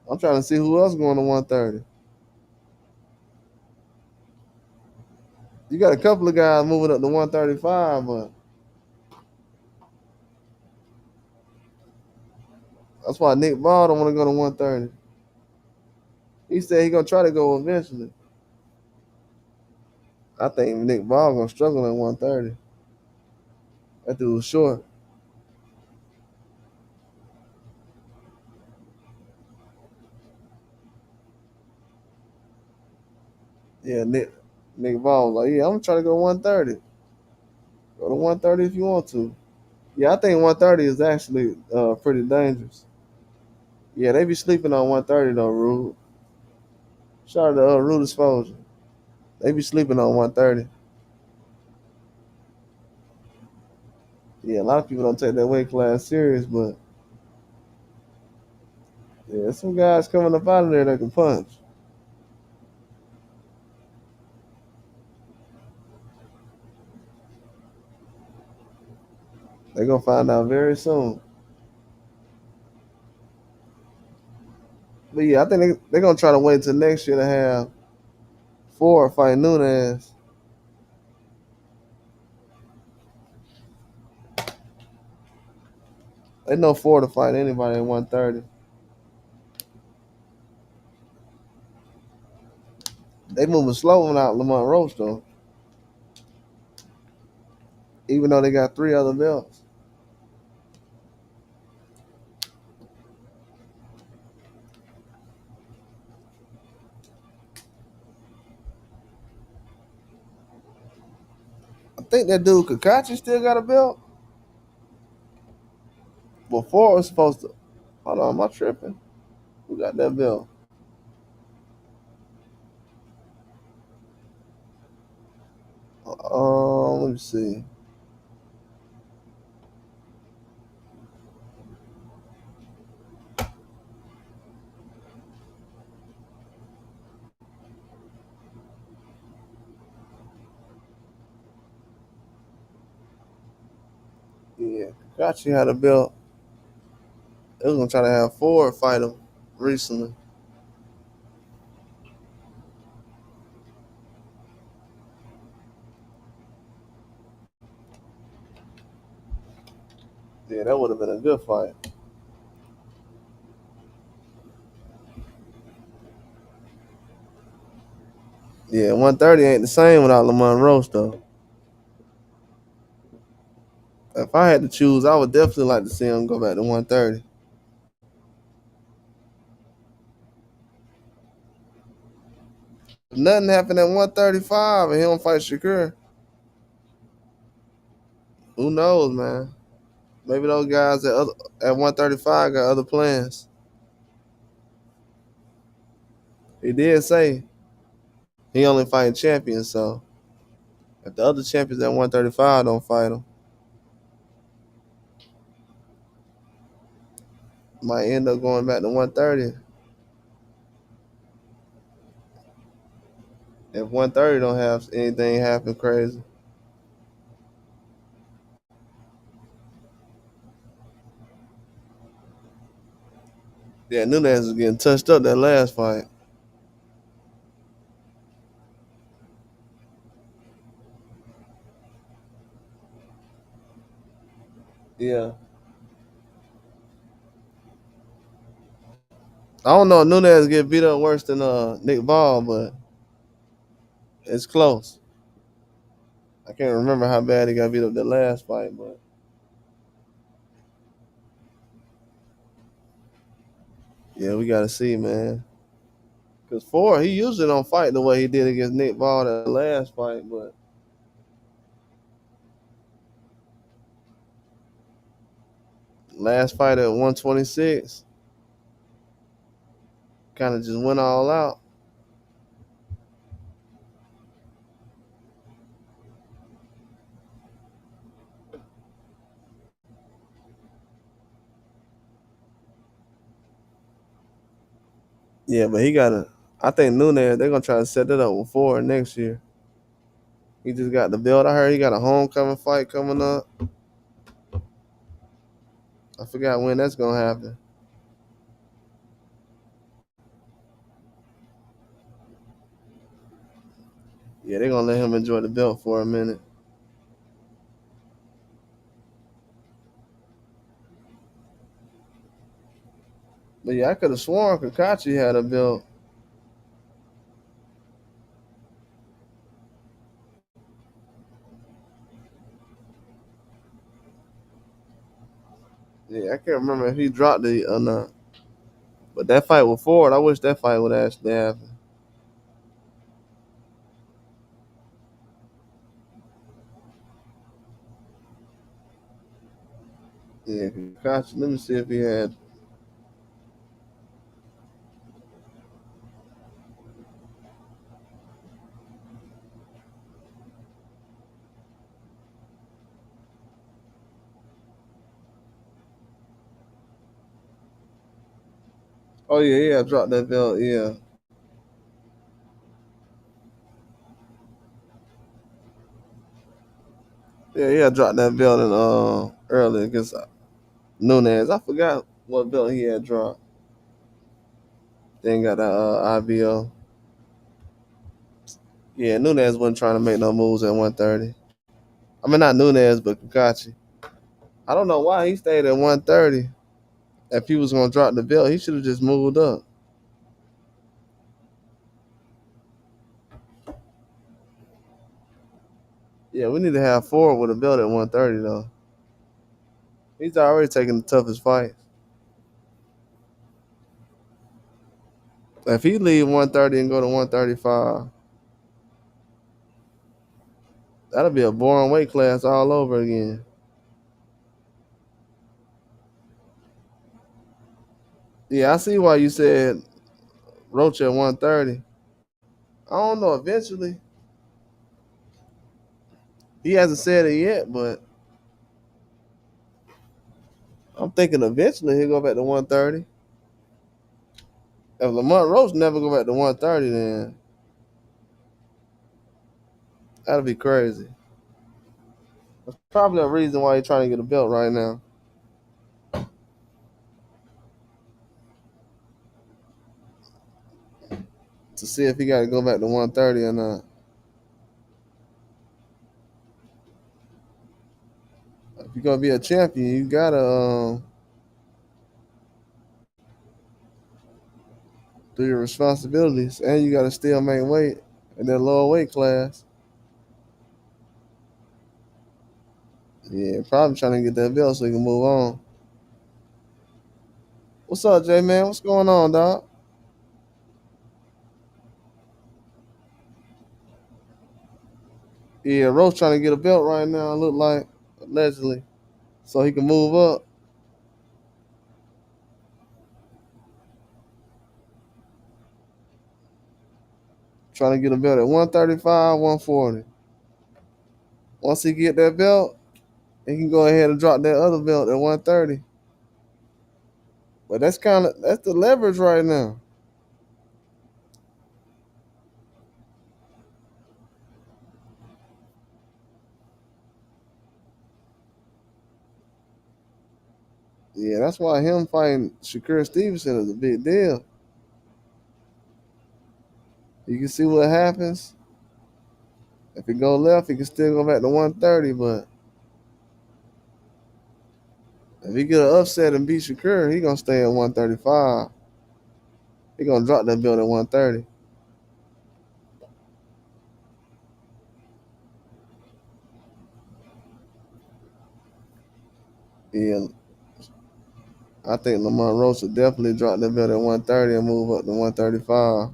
I'm trying to see who else going to 130. You got a couple of guys moving up to 135, but that's why Nick Ball don't want to go to 130. He said he gonna try to go eventually. I think Nick Ball gonna struggle at 130. That dude was short. Yeah, Nick Ball was like, yeah, I'm gonna try to go 130. Go to 130 if you want to. Yeah, I think 130 is actually pretty dangerous. Yeah, they be sleeping on 130 though, Rude. Shout out to Rude Exposure. They be sleeping on 130. Yeah, a lot of people don't take that weight class serious, but yeah, some guys coming up out of there that can punch. They're gonna find out very soon. But yeah, I think they're gonna try to wait till next year to have Ford fight Nunes. They know Ford to fight anybody at 130. They moving slow without Lamont Roach though, even though they got three other belts. I think that dude Kakachi still got a belt. But Ford was supposed to. Hold on, am I tripping? Who got that belt? Let me see. Yeah, Kakachi had a belt. They was gonna try to have Ford fight him recently. Yeah, that would have been a good fight. Yeah, 130 ain't the same without Lamont Roach though. If I had to choose, I would definitely like to see him go back to 130. If nothing happened at 135 and he don't fight Shakur, who knows, man? Maybe those guys at 135 got other plans. He did say he only fighting champions, so if the other champions at 135 don't fight him, might end up going back to 130. If 130 don't have anything happen crazy. Yeah, Nunes was getting touched up that last fight. Yeah. I don't know if Nunes get beat up worse than Nick Ball, but it's close. I can't remember how bad he got beat up the last fight, but yeah, we gotta see, man. Cause Ford, he usually don't fight the way he did against Nick Ball that last fight, but last fight at 126 kind of just went all out. Yeah, but he gotta. I think Nunes they're gonna try to set that up with Ford next year. He just got the belt. I heard he got a homecoming fight coming up. I forgot when that's gonna happen. Yeah, they're gonna let him enjoy the belt for a minute. But yeah, I could have sworn Kakachi had a belt. Yeah, I can't remember if he dropped it or not. But that fight with Ford, I wish that fight would actually happen. Yeah, Kakashi. Let me see if he had. Oh yeah, yeah, dropped that belt. Yeah, Yeah, he had dropped that belt in earlier against Nunez. I forgot what belt he had dropped. Then got that IBO. Yeah, Nunez wasn't trying to make no moves at 130. I mean, not Nunez, but Kakachi. I don't know why he stayed at 130. If he was going to drop the belt, he should have just moved up. Yeah, we need to have Ford with a belt at 130, though. He's already taking the toughest fight. If he leave 130 and go to 135, that'll be a boring weight class all over again. Yeah, I see why you said Roach at 130. I don't know, eventually. He hasn't said it yet, but I'm thinking eventually he'll go back to 130. If Lamont Roach never go back to 130, then that'll be crazy. That's probably a reason why he's trying to get a belt right now. To see if he got to go back to 130 or not. If you're going to be a champion, you got to do your responsibilities, and you got to still make weight in that lower weight class. Yeah, probably trying to get that belt so he can move on. What's up, J man? What's going on, dog? Yeah, Roach trying to get a belt right now. Look like allegedly, so he can move up. Trying to get a belt at 135, 140. Once he get that belt, he can go ahead and drop that other belt at 130. But that's the leverage right now. Yeah, that's why him fighting Shakur Stevenson is a big deal. You can see what happens. If it go left, he can still go back to 130. But if he get an upset and beat Shakur, he gonna stay at 135. He gonna drop that belt at 130. Yeah, I think Lamont Roach will definitely drop that belt at 130 and move up to 135.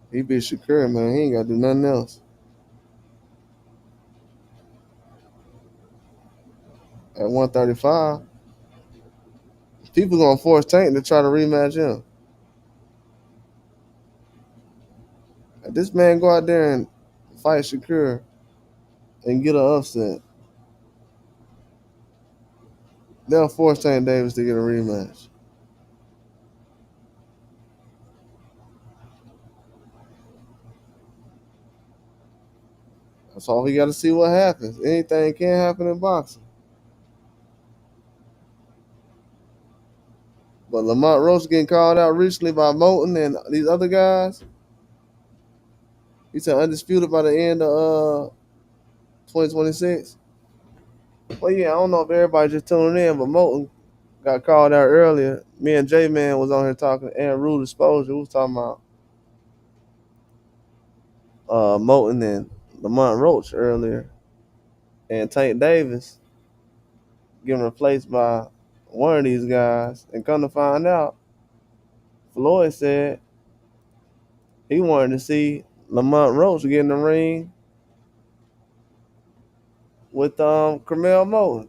He beat Shakur, man. He ain't got to do nothing else. At 135, people gonna force Tank to try to rematch him. If this man go out there and fight Shakur and get an upset, they'll force Tank Davis to get a rematch. That's all we got to see what happens. Anything can happen in boxing. But Lamont Roach getting called out recently by Moton and these other guys. He said undisputed by the end of 2026. Well, yeah, I don't know if everybody just tuning in, but Moton got called out earlier. Me and J Man was on here talking, and Rude Exposure. We was talking about Moton and Lamont Roach earlier, and Tank Davis getting replaced by one of these guys. And come to find out, Floyd said he wanted to see Lamont Roach get in the ring with Curmel Moton.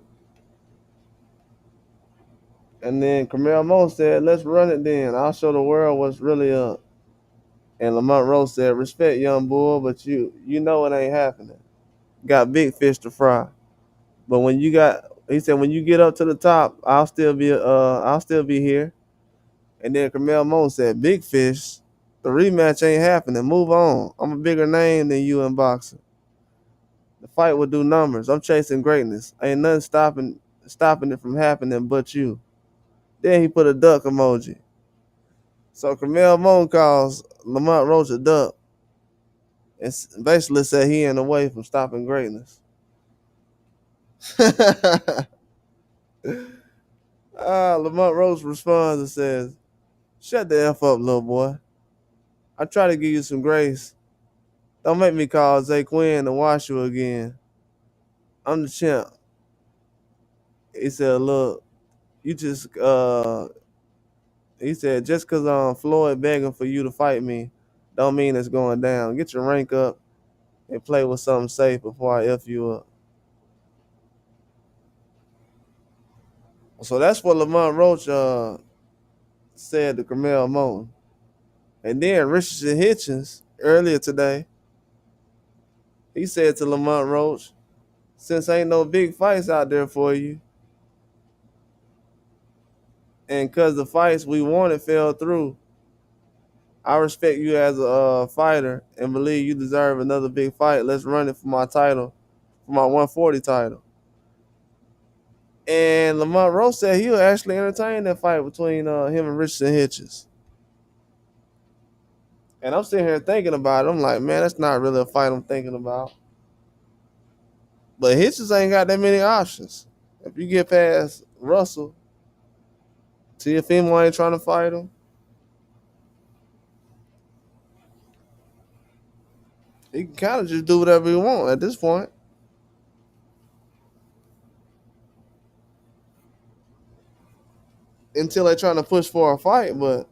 And then Curmel Moton said, let's run it then. I'll show the world what's really up. And Lamont Roach said, respect young bull, but you know it ain't happening. Got big fish to fry. But he said, when you get up to the top, I'll still be here. And then Curmel Moton said, big fish, the rematch ain't happening. Move on. I'm a bigger name than you in boxing. The fight will do numbers. I'm chasing greatness. Ain't nothing stopping it from happening but you. Then he put a duck emoji. So Curmel Moton calls Lamont Roach a duck and basically said he in the way from stopping greatness. Lamont Roach responds and says, "Shut the F up, little boy. I try to give you some grace. Don't make me call Zay Quinn to wash you again. I'm the champ." He said, "Look, you just he said, just cause Floyd begging for you to fight me, don't mean it's going down. Get your rank up and play with something safe before I F you up." So that's what Lamont Roach said to Curmel Moton. And then Richardson Hitchins earlier today, he said to Lamont Roach, since ain't no big fights out there for you, and cause the fights we wanted fell through, I respect you as a fighter and believe you deserve another big fight. Let's run it for my title, for my 140 title. And Lamont Roach said he'll actually entertain that fight between him and Richardson Hitchins. And I'm sitting here thinking about it. I'm like, man, that's not really a fight I'm thinking about. But Hitchens ain't got that many options. If you get past Russell, Teofimo ain't trying to fight him. He can kind of just do whatever he want at this point until they're trying to push for a fight. But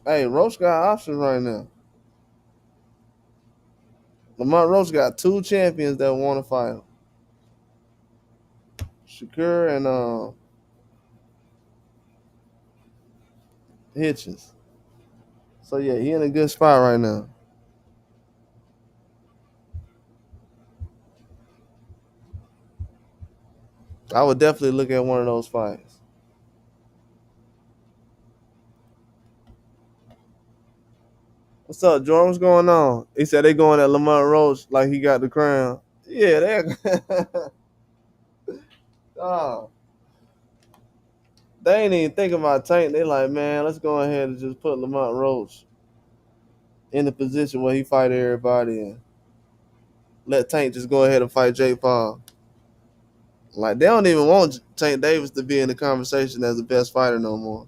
hey, Roach got options right now. Lamont Roach got two champions that want to fight him: Shakur and Hitchens. So yeah, he in a good spot right now. I would definitely look at one of those fights. What's up, Jordan? What's going on? He said they going at Lamont Roach like he got the crown. Yeah, oh, they ain't even thinking about Tank. They like, man, let's go ahead and just put Lamont Roach in the position where he fight everybody and let Tank just go ahead and fight Jake Paul. Like they don't even want Tank Davis to be in the conversation as the best fighter no more.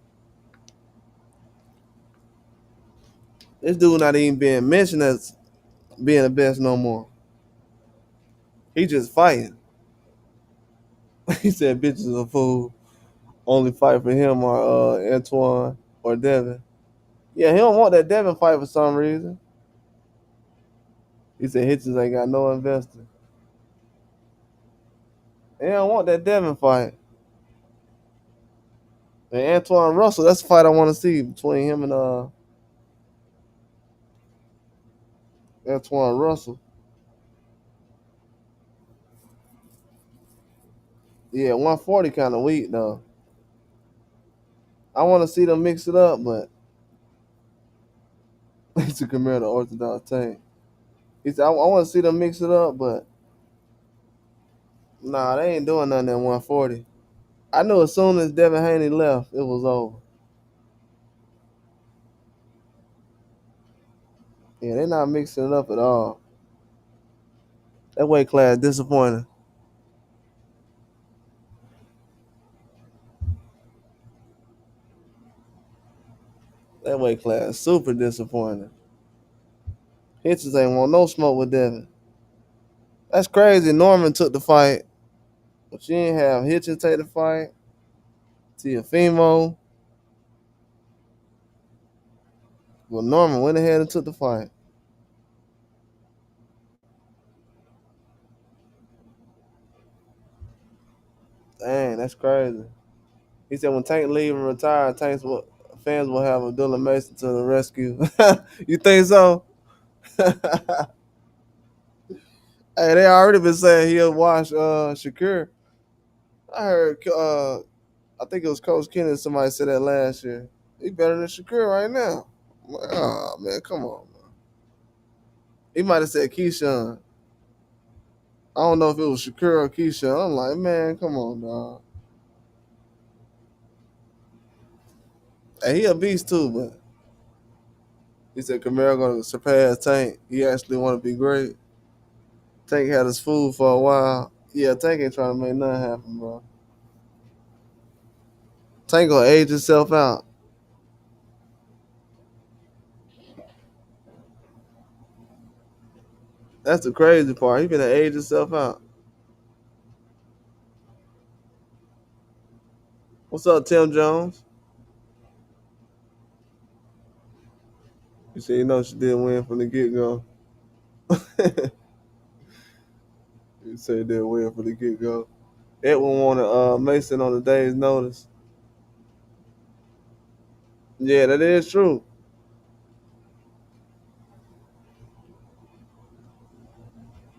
This dude not even being mentioned as being the best no more. He just fighting. He said bitches a fool. Only fight for him or Antoine or Devin. Yeah, he don't want that Devin fight for some reason. He said Hitchens ain't got no investor. He don't want that Devin fight. And Antoine Russell, that's the fight I want to see between him and Antoine Russell. Yeah, 140 kind of weak though. I want to see them mix it up, but it's a Curmel the Orthodox tank. He said I want to see them mix it up, but nah, they ain't doing nothing at 140. I knew as soon as Devin Haney left, it was over. Yeah, they're not mixing it up at all. That weight class disappointing. That weight class super disappointing. Hitchens ain't want no smoke with Devin. That's crazy. Norman took the fight, but you didn't have Hitchens take the fight. Teofimo. Well, Norman went ahead and took the fight. Dang, that's crazy. He said when Tank leave and retire, fans will have Abdullah Mason to the rescue. You think so? Hey, they already been saying he'll watch Shakur. I heard I think it was Coach Kennedy, somebody said that last year. He better than Shakur right now. I'm like, oh man, come on, man. He might have said Keyshawn. I don't know if it was Shakur or Keyshawn. I'm like, man, come on, dog. Hey, he a beast too, but he said Curmel gonna surpass Tank. He actually want to be great. Tank had his food for a while. Yeah, Tank ain't trying to make nothing happen, bro. Tank gonna age himself out. That's the crazy part. He finna age himself out. What's up, Tim Jones? You said you know she did win from the get go. You said he did win from the get go. Edwin wanted Mason on the day's notice. Yeah, that is true.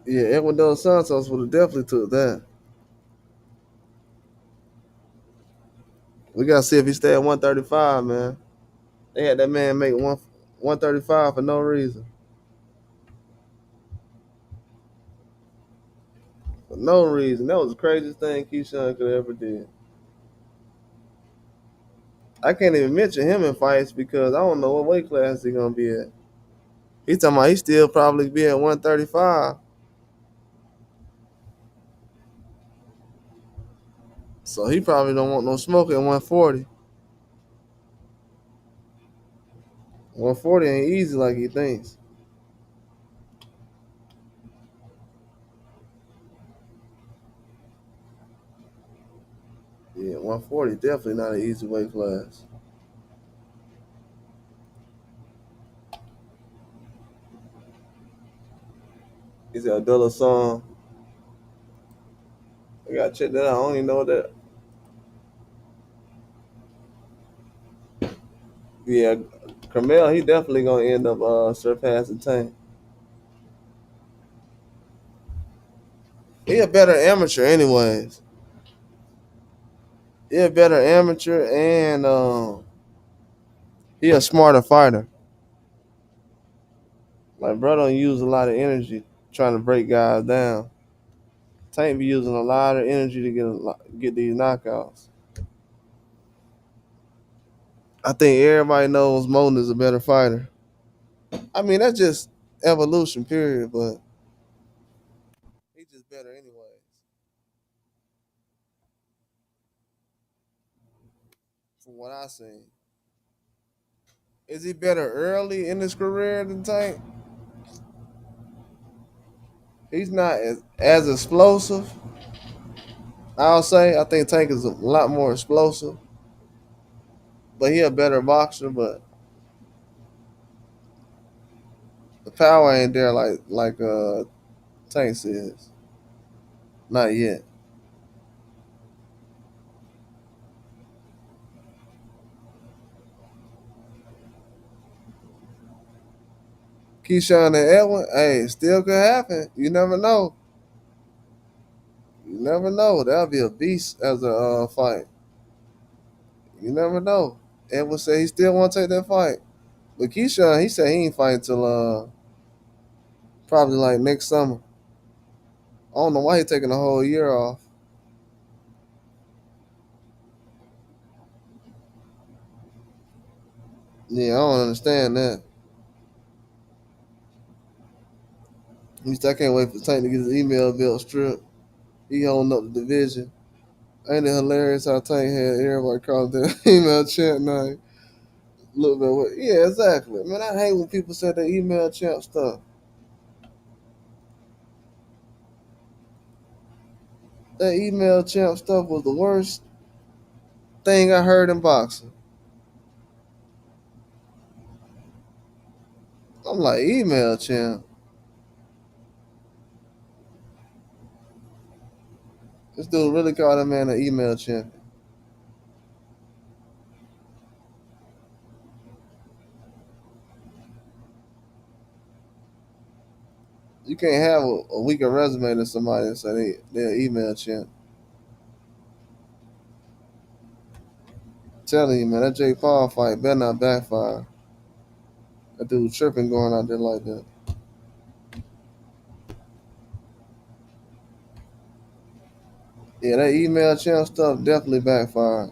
Yeah, Edwin Dos Santos would have definitely took that. We gotta see if he stay at 135, man. They had that man make 135 for no reason. For no reason. That was the craziest thing Keyshawn could ever did. I can't even mention him in fights because I don't know what weight class he gonna be at. He talking about he still probably be at 135. So he probably don't want no smoke at 140. 140 ain't easy like he thinks. Yeah, 140 definitely not an easy weight class. He said Abdullah song. I gotta check that out. I don't even know that. Yeah, Curmel, he definitely gonna end up surpassing Tank. He a better amateur, anyways. He a better amateur, and he a smarter fighter. Like bro, don't use a lot of energy trying to break guys down. Tank be using a lot of energy to get these knockouts. I think everybody knows Moton is a better fighter. I mean, that's just evolution, period. But he's just better, anyways. From what I seen, is he better early in his career than Tank? He's not as explosive. I'll say I think Tank is a lot more explosive, but he a better boxer. But the power ain't there like Tank is. Not yet. Keyshawn and Edwin, hey, still could happen. You never know. You never know. That'll be a beast as a fight. You never know. Edwin said he still want to take that fight, but Keyshawn, he said he ain't fighting till probably like next summer. I don't know why he taking a whole year off. Yeah, I don't understand that. At least I can't wait for Tank to get his email belt stripped. He holding up the division. Ain't it hilarious how Tank had everybody call that email champ name? Look that way. Yeah, exactly. Man, I hate when people say that email champ stuff. That email champ stuff was the worst thing I heard in boxing. I'm like, email champ. This dude really called that man an email champion. You can't have a weaker resume than somebody and say they're email champ. Telling you, man, that Jake Paul fight better not backfire. That dude tripping going out there like that. Yeah, that email champ stuff definitely backfired.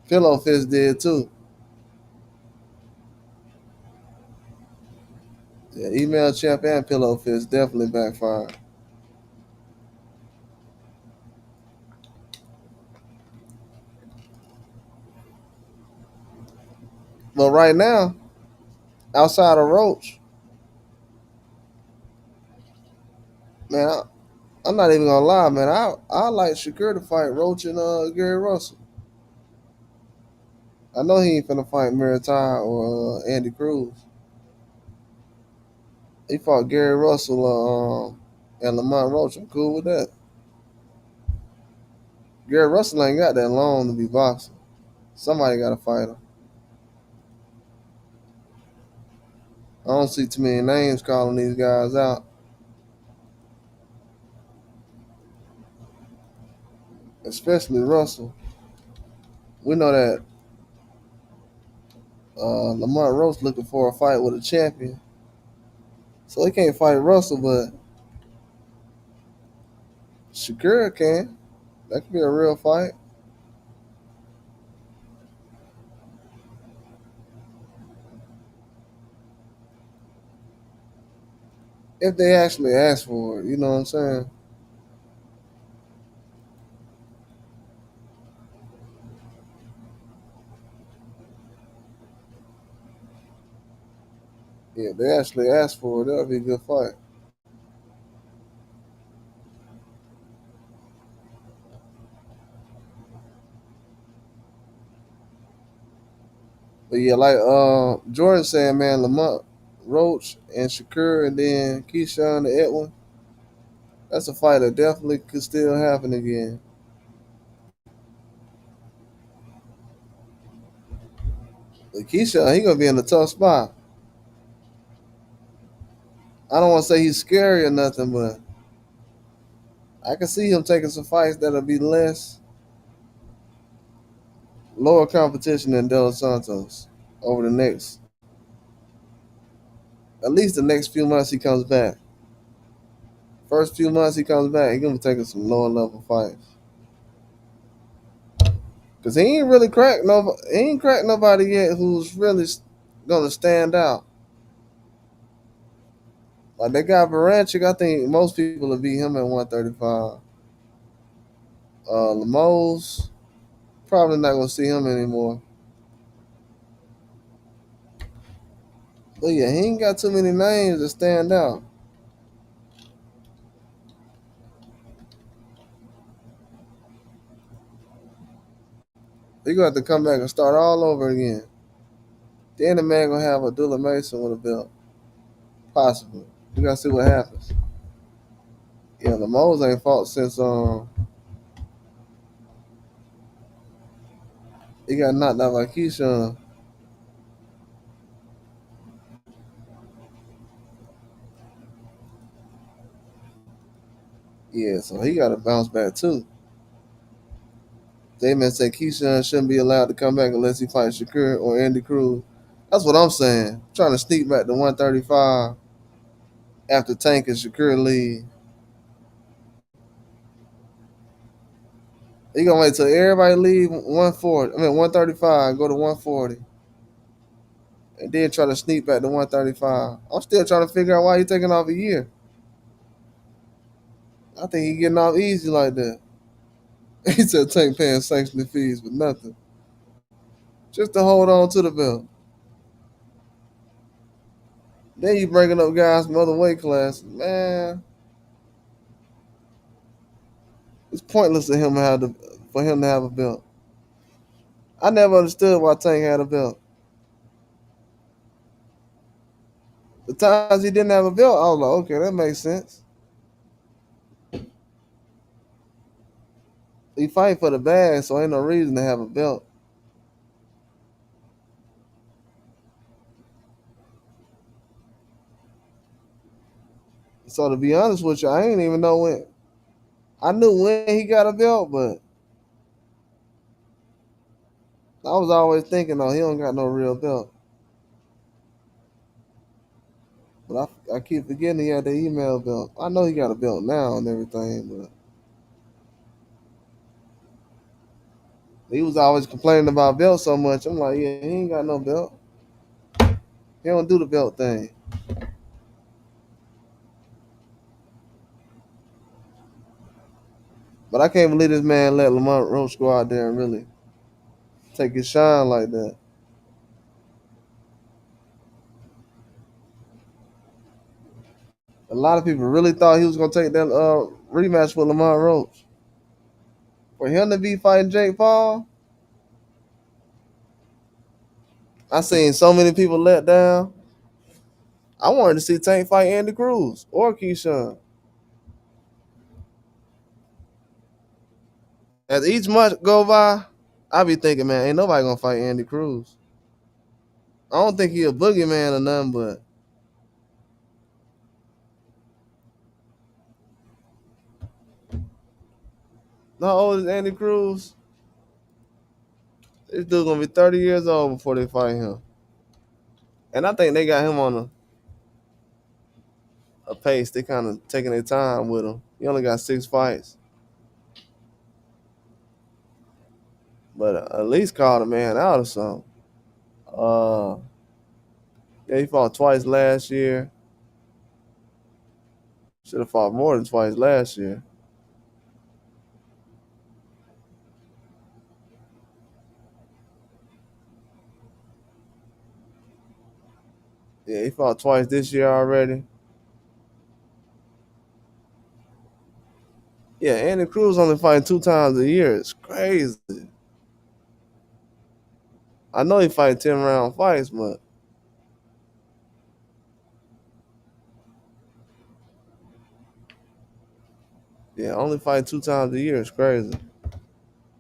Pillow Fist did too. Yeah, email champ and Pillow Fist definitely backfired. But right now, outside of Roach, man, I'm not even gonna lie, man. I like Shakur to fight Roach and Gary Russell. I know he ain't finna fight Miritai or Andy Cruz. He fought Gary Russell and Lamont Roach. I'm cool with that. Gary Russell ain't got that long to be boxing. Somebody got to fight him. I don't see too many names calling these guys out, especially Russell. We know that Lamont Roach looking for a fight with a champion, so he can't fight Russell, but Shakur can. That could be a real fight if they actually ask for it. You know what I'm saying? Yeah, if they actually ask for it, that'll be a good fight. But yeah, like Jordan saying, man, Lamont Roach and Shakur and then Keyshawn and Edwin, that's a fight that definitely could still happen again. But Keyshawn, he gonna be in a tough spot. I don't want to say he's scary or nothing, but I can see him taking some fights that'll be less lower competition than De Los Santos over the next at least the next few months he comes back. First few months he comes back, he gonna be taking some lower level fights. Cause he ain't really cracked no he ain't cracked nobody yet who's really gonna stand out. Like that guy Baranchik, I think most people will beat him at 135. Lemos, probably not gonna see him anymore. But yeah, he ain't got too many names that stand out. He gonna have to come back and start all over again. Then the man gonna have Abdullah Mason with a belt, possibly. We gotta see what happens. Yeah, the Moles ain't fought since he got knocked out by Keyshawn. Yeah, so he got to bounce back too. They may say Keyshawn shouldn't be allowed to come back unless he fights Shakur or Andy Cruz. That's what I'm saying. Trying to sneak back to 135 after Tank and Shakur leave. He gonna wait till everybody leave 140. I mean 135, go to 140, and then try to sneak back to 135. I'm still trying to figure out why he taking off a year. I think he getting off easy like that. He said Tank paying sanctioning fees for nothing, just to hold on to the belt. Then you bringing up guys from other weight classes, man. It's pointless for him to have a belt. I never understood why Tank had a belt. The times he didn't have a belt, I was like, okay, that makes sense. He fight for the bag, so ain't no reason to have a belt. So to be honest with you, I ain't even know when. I knew when he got a belt, but I was always thinking, oh, he don't got no real belt. But I keep forgetting he had the email belt. I know he got a belt now and everything, but He was always complaining about belt so much. I'm like, yeah, he ain't got no belt. He don't do the belt thing. But I can't believe this man let Lamont Roach go out there and really take his shine like that. A lot of people really thought he was gonna take that rematch with Lamont Roach. For him to be fighting Jake Paul, I seen so many people let down. I wanted to see Tank fight Andy Cruz or Keyshawn. As each month go by, I be thinking, man, ain't nobody gonna fight Andy Cruz. I don't think he a boogeyman or nothing, but how old is Andy Cruz? This dude gonna be 30 years old before they fight him. And I think they got him on a pace. They kind of taking their time with him. He only got 6 fights, but at least call the man out or something. Uh, yeah, he fought twice last year. Should have fought more than twice last year. Yeah, he fought twice this year already. Yeah, Andy Cruz only fighting 2 times a year. It's crazy. I know he fight 10 round fights, but yeah, only fight 2 times a year is crazy.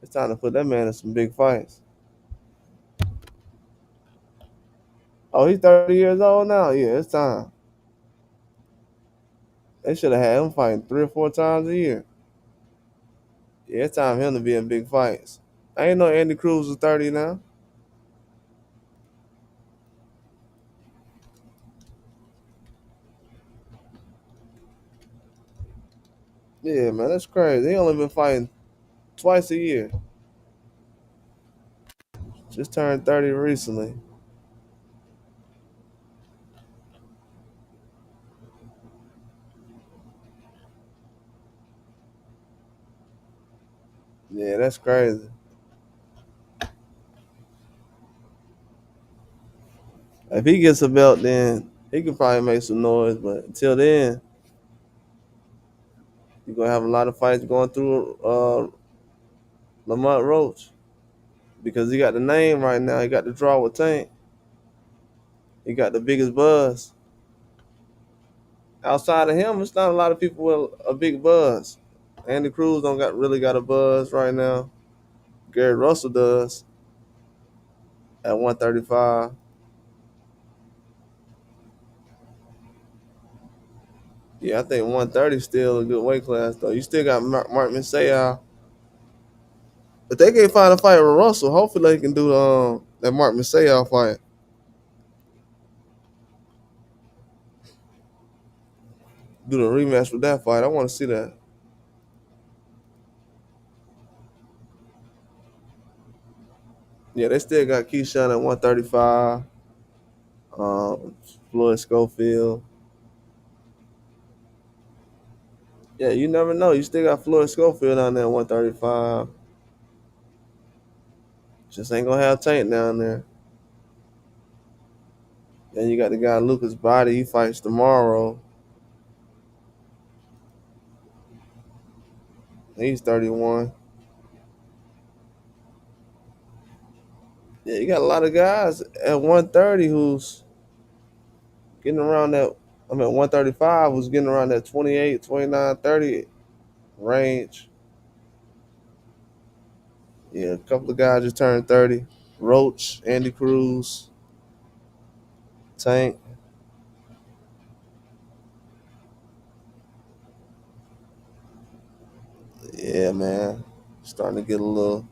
It's time to put that man in some big fights. Oh, he's 30 years old now. Yeah, it's time. They should have had him fighting 3 or 4 times a year. Yeah, it's time for him to be in big fights. I ain't know Andy Cruz was 30 now. Yeah, man, that's crazy. He only been fighting twice a year. Just turned 30 recently. Yeah, that's crazy. If he gets a belt, then he can probably make some noise. But until then, you're gonna have a lot of fights going through Lamont Roach because he got the name right now. He got the draw with Tank. He got the biggest buzz. Outside of him, it's not a lot of people with a big buzz. Andy Cruz don't got a buzz right now. Gary Russell does at 135. Yeah, I think 130 is still a good weight class though. You still got Mark Messiah. But they can't find a fight with Russell. Hopefully they can do that Mark Messiah fight. Do the rematch with that fight. I want to see that. Yeah, they still got Keyshawn at 135. Floyd Schofield. Yeah, you never know. You still got Floyd Schofield down there at 135. Just ain't gonna have Tank down there. Then you got the guy Lucas Body. He fights tomorrow. He's 31. Yeah, you got a lot of guys at 130 who's getting around that. I'm at 135 who's getting around that 28, 29, 30 range. Yeah, a couple of guys just turned 30. Roach, Andy Cruz, Tank. Yeah, man. Starting to get a little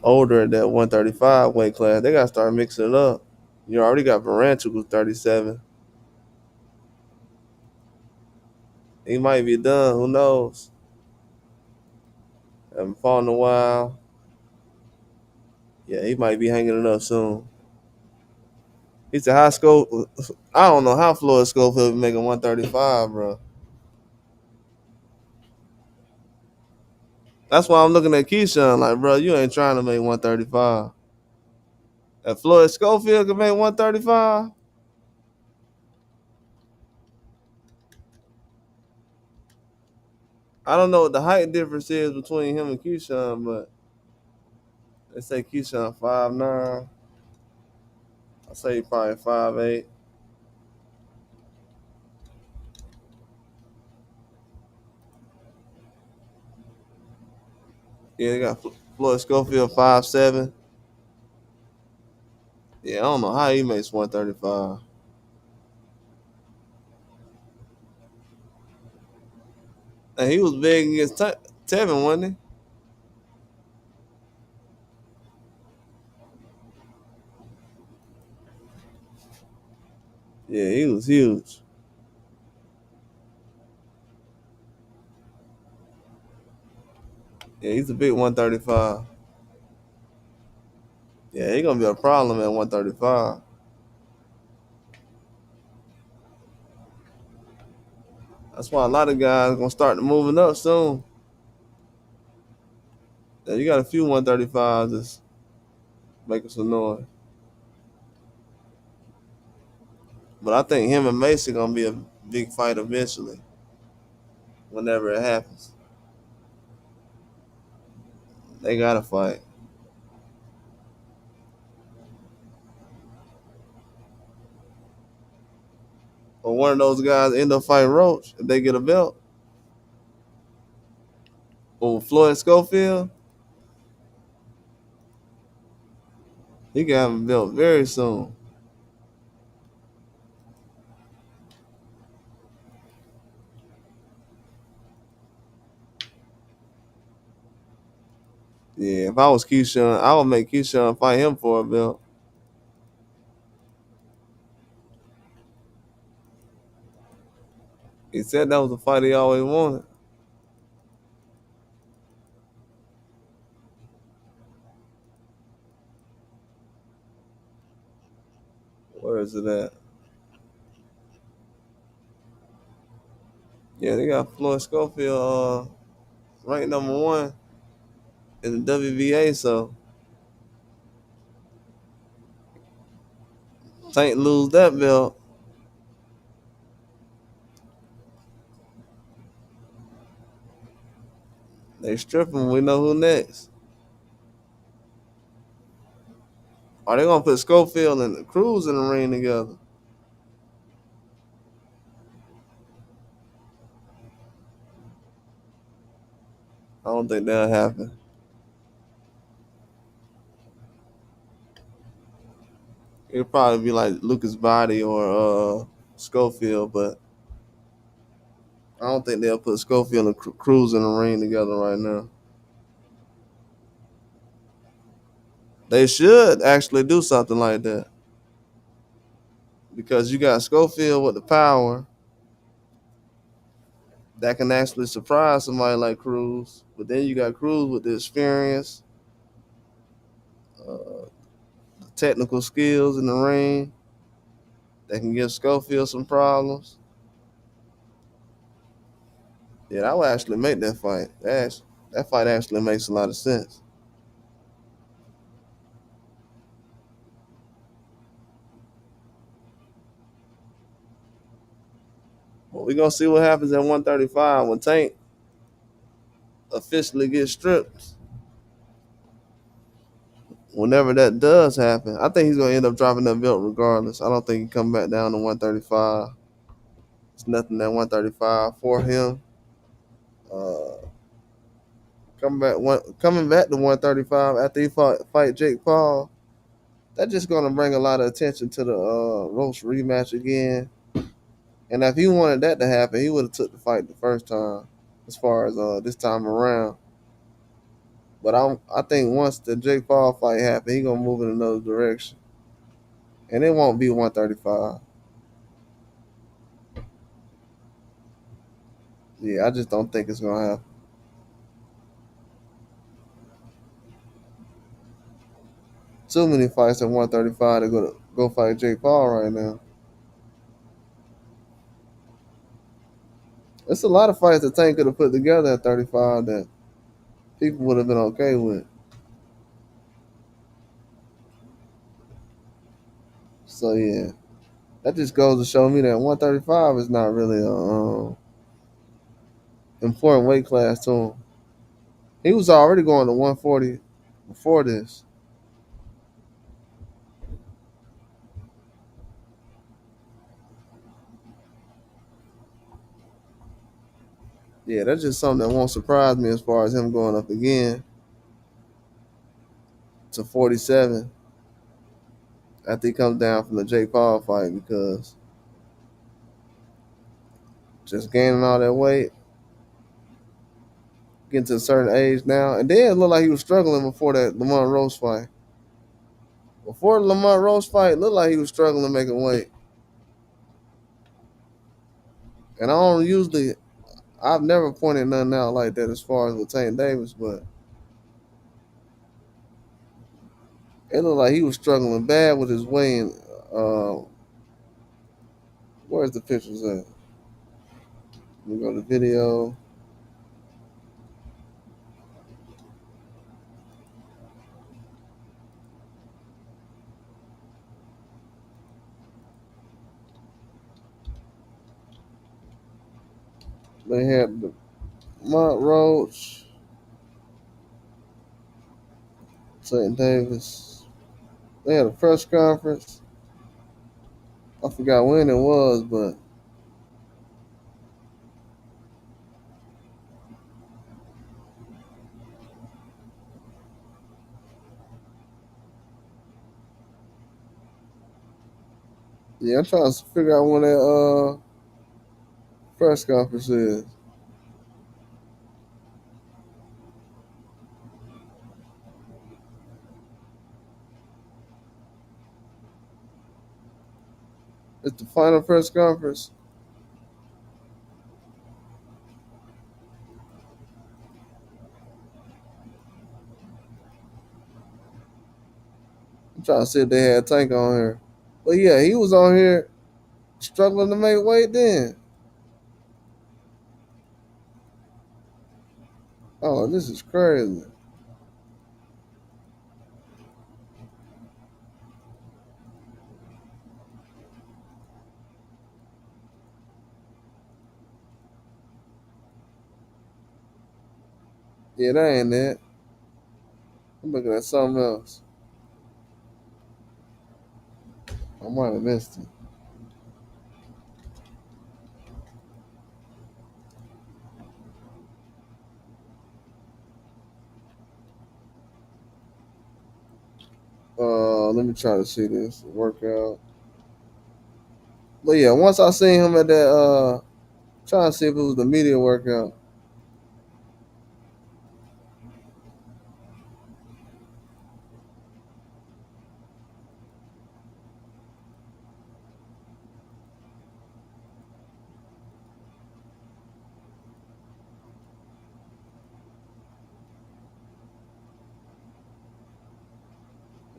older at that 135 weight class. They got to start mixing it up. You already got Varanchuk who's 37. He might be done. Who knows? Haven't fought in a while. Yeah, he might be hanging it up soon. He's a high scope. I don't know how Floyd Schofield be making 135, bro. That's why I'm looking at Keyshawn like, bro, you ain't trying to make 135. If Floyd Schofield can make 135, I don't know what the height difference is between him and Keyshawn, but they say Keyshawn 5'9". I say he probably 5'8". Yeah, they got Floyd Schofield 5'7". Yeah, I don't know how he makes 135. And he was big against Tevin, wasn't he? Yeah, he was huge. Yeah, he's a big 135. Yeah, he gonna be a problem at 135. That's why a lot of guys gonna start moving up soon. Yeah, you got a few 135s that's making some noise. But I think him and Mason gonna be a big fight eventually, whenever it happens. They gotta fight. But one of those guys end up fighting Roach if they get a belt. Or Floyd Schofield, he can have a belt very soon. Yeah, if I was Keyshawn, I would make Keyshawn fight him for a belt. He said that was the fight he always wanted. Where is it at? Yeah, they got Floyd Schofield ranked number one in the WBA, so Tank lose that belt. They strip him. We know who next. Are they gonna put Schofield and Cruz in the ring together? I don't think that'll happen. It'll probably be like Lucas Body or Schofield, but I don't think they'll put Schofield and Cruz in the ring together right now. They should actually do something like that because you got Schofield with the power that can actually surprise somebody like Cruz, but then you got Cruz with the experience, uh, the technical skills in the ring that can give Schofield some problems. Yeah, that would actually make that fight. That fight actually makes a lot of sense. But we're gonna see what happens at 135 when Tank officially gets stripped. Whenever that does happen, I think he's gonna end up dropping that belt regardless. I don't think he come back down to 135. It's nothing at 135 for him. Uh, coming back to 135 after he fight Jake Paul. That's just gonna bring a lot of attention to the Roach rematch again. And if he wanted that to happen, he would have took the fight the first time. As far as this time around, but I think once the Jake Paul fight happen, he gonna move in another direction, and it won't be 135. Yeah, I just don't think it's gonna happen. too many fights at 135 to go fight Jake Paul right now. It's a lot of fights that Tank could have put together at 35 that people would have been okay with. So yeah, that just goes to show me that 135 is not really a important weight class to him. He was already going to 140 before this. Yeah, that's just something that won't surprise me as far as him going up again to 47 after he comes down from the Jake Paul fight because just gaining all that weight, getting to a certain age now, and then it looked like he was struggling before that Lamont Roach fight. Before the Lamont Roach fight, it looked like he was struggling making weight. And I don't usually, I've never pointed nothing out like that as far as with Tank Davis, but it looked like he was struggling bad with his weight. Uh, where's the pictures at? We go to video. They had the Lamont Roach, Tank Davis. They had a press conference. I forgot when it was, but yeah, I'm trying to figure out when that press conference is. It's the final press conference. I'm trying to see if they had Tank on here. But yeah, he was on here struggling to make weight then. Oh, this is crazy. Yeah, that ain't it. I'm looking at something else. I might have missed it. Let me try to see this workout. But yeah, once I seen him at that, trying to see if it was the media workout.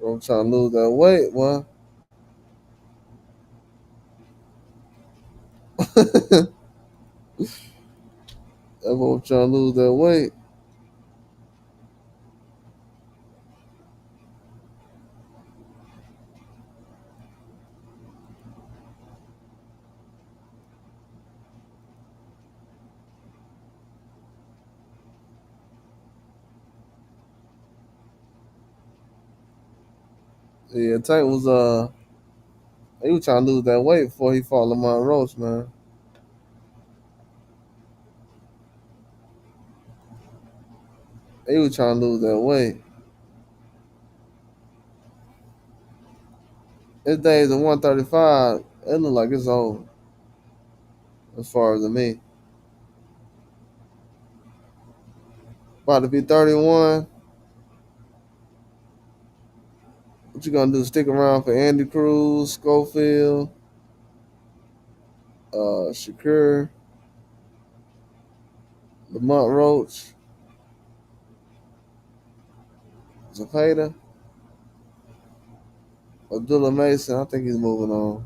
I'm trying to lose that weight, boy. That boy I'm trying to lose that weight. Yeah, Tank was he was trying to lose that weight before he fought Lamont Roach, man. He was trying to lose that weight. His days at 135, it look like it's over as far as me. About to be 31. What you gonna do? Stick around for Andy Cruz, Schofield, Shakur, Lamont Roach, Zapata? Abdullah Mason, I think he's moving on.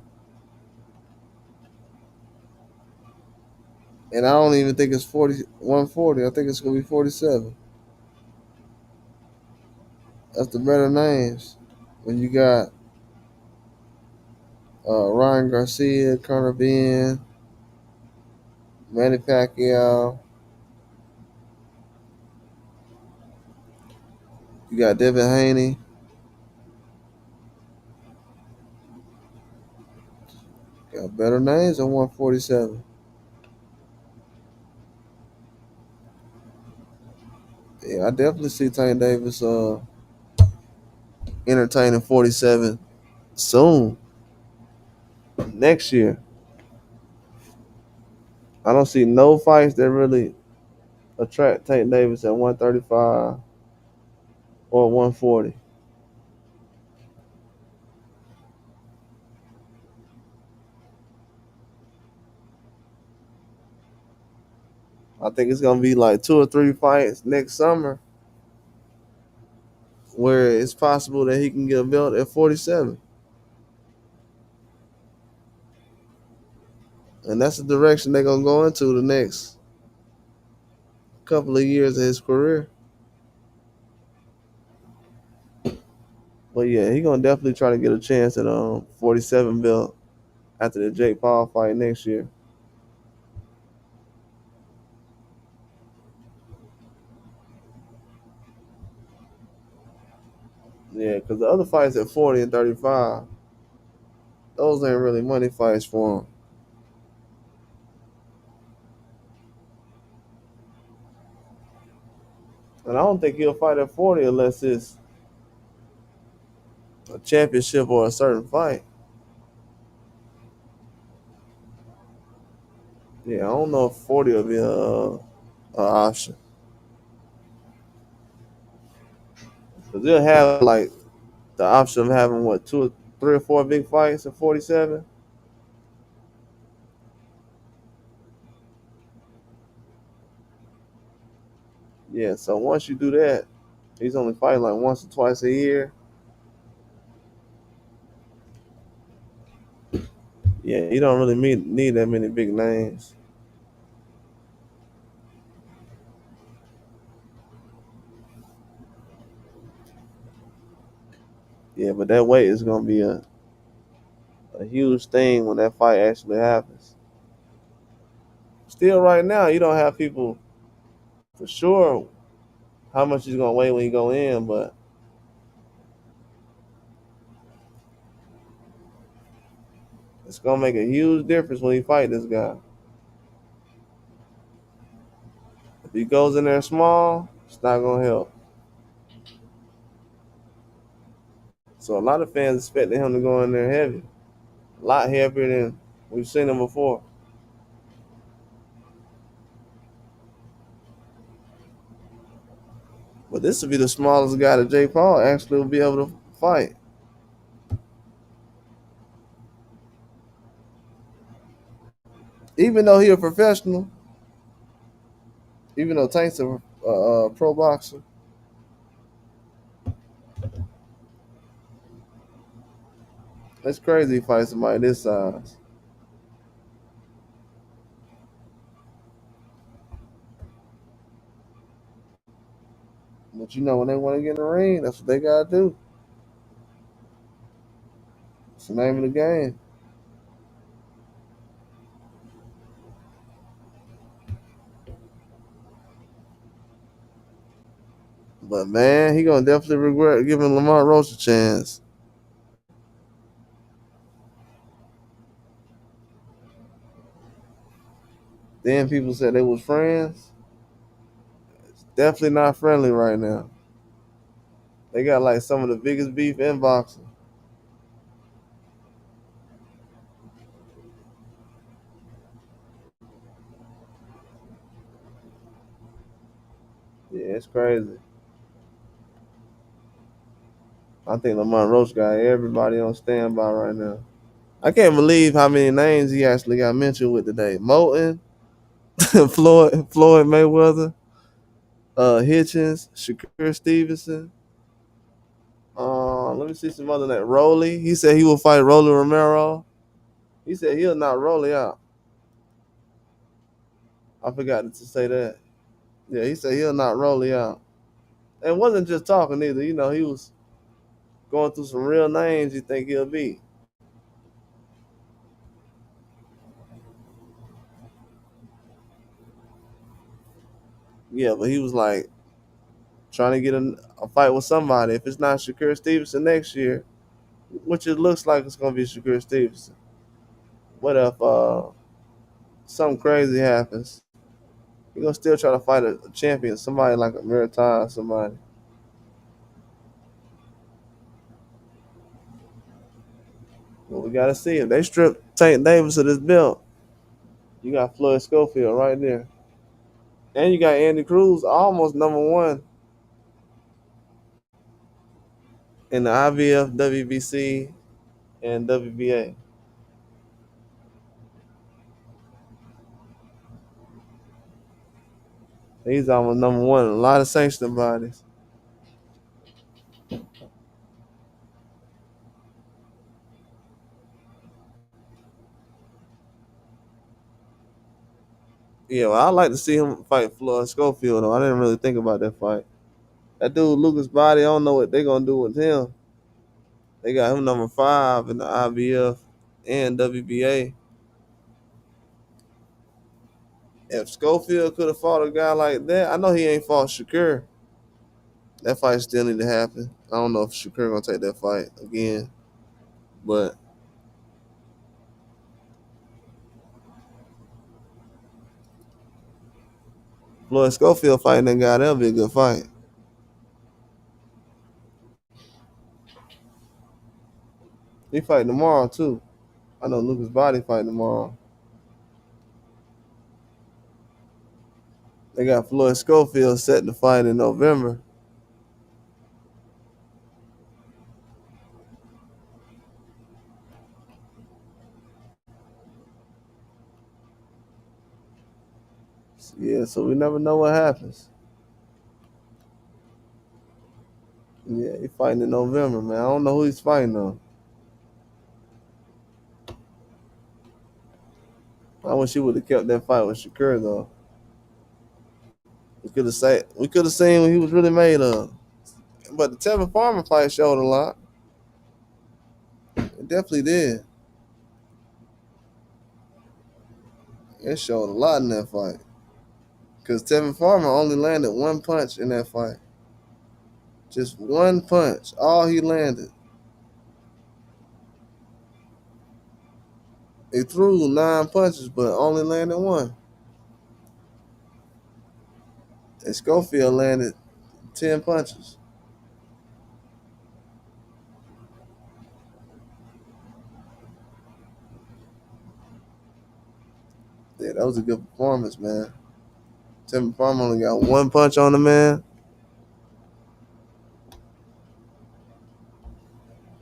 And I don't even think it's 140. I think it's gonna be 47. That's the better names. When you got Ryan Garcia, Conor Ben, Manny Pacquiao, you got Devin Haney, got better names than 147. Yeah, I definitely see Tank Davis entertaining 47 soon next year. I don't see no fights that really attract Tank Davis at 135 or 140. I think it's gonna be like 2 or 3 fights next summer where it's possible that he can get a belt at 47. And that's the direction they're gonna go into the next couple of years of his career. But yeah, he gonna definitely try to get a chance at 47 belt after the Jake Paul fight next year. Yeah, because the other fights at 40 and 35, those ain't really money fights for him. And I don't think he'll fight at 40 unless it's a championship or a certain fight. Yeah, I don't know if 40 will be a option. Because they'll have like the option of having what, 3 or 4 big fights at 47. Yeah, so once you do that, he's only fighting like once or twice a year. Yeah, you don't really need that many big names. Yeah, but that weight is gonna be a huge thing when that fight actually happens. Still, right now, you don't have people for sure how much he's gonna weigh when you go in, but it's gonna make a huge difference when you fight this guy. If he goes in there small, it's not gonna help. So a lot of fans expected him to go in there heavy, a lot heavier than we've seen him before. But this would be the smallest guy that Jake Paul actually will be able to fight. Even though he a professional, even though Tank's a pro boxer, it's crazy he fight somebody this size. But you know, when they want to get in the ring, that's what they gotta do. It's the name of the game. But man, he gonna definitely regret giving Lamont Roach a chance. Then people said they was friends. It's definitely not friendly right now. They got like some of the biggest beef in boxing. Yeah, it's crazy. I think Lamont Roach got everybody on standby right now. I can't believe how many names he actually got mentioned with today. Moton, Floyd Mayweather, Hitchins, Shakur Stevenson. Let me see some other than that. Rolly. He said he will fight Rolly Romero. He said he'll knock Rolly out. I forgot to say that. Yeah, he said he'll knock Rolly out. And wasn't just talking either. You know, he was going through some real names you think he'll beat. Yeah, but he was like trying to get a fight with somebody. If it's not Shakur Stevenson next year, which it looks like it's going to be Shakur Stevenson. What if something crazy happens? He's going to still try to fight a champion, somebody like a Meritai or somebody. Well, we got to see if they strip Tank Davis of this belt. You got Floyd Schofield right there. And you got Andy Cruz, almost number one in the IBF, WBC, and WBA. He's almost number one in a lot of sanctioned bodies. Yeah, well, I'd like to see him fight Floyd Schofield, though. I didn't really think about that fight. That dude, Lucas Body, I don't know what they're going to do with him. They got him number 5 in the IBF and WBA. If Schofield could have fought a guy like that, I know he ain't fought Shakur. That fight still need to happen. I don't know if Shakur going to take that fight again. But Floyd Schofield fighting that guy, that'll be a good fight. He fighting tomorrow, too. I know Lucas Body fighting tomorrow. They got Floyd Schofield set to fight in November. Yeah, so we never know what happens. Yeah, he fighting in November, man. I don't know who he's fighting though. I wish he would have kept that fight with Shakur though. We could have seen what he was really made of. But the Tevin Farmer fight showed a lot. It definitely did. It showed a lot in that fight. Because Tevin Farmer only landed one punch in that fight. Just one punch. All he landed. He threw 9 punches, but only landed one. And Schofield landed 10 punches. Yeah, that was a good performance, man. Tevin Farmer only got one punch on the man.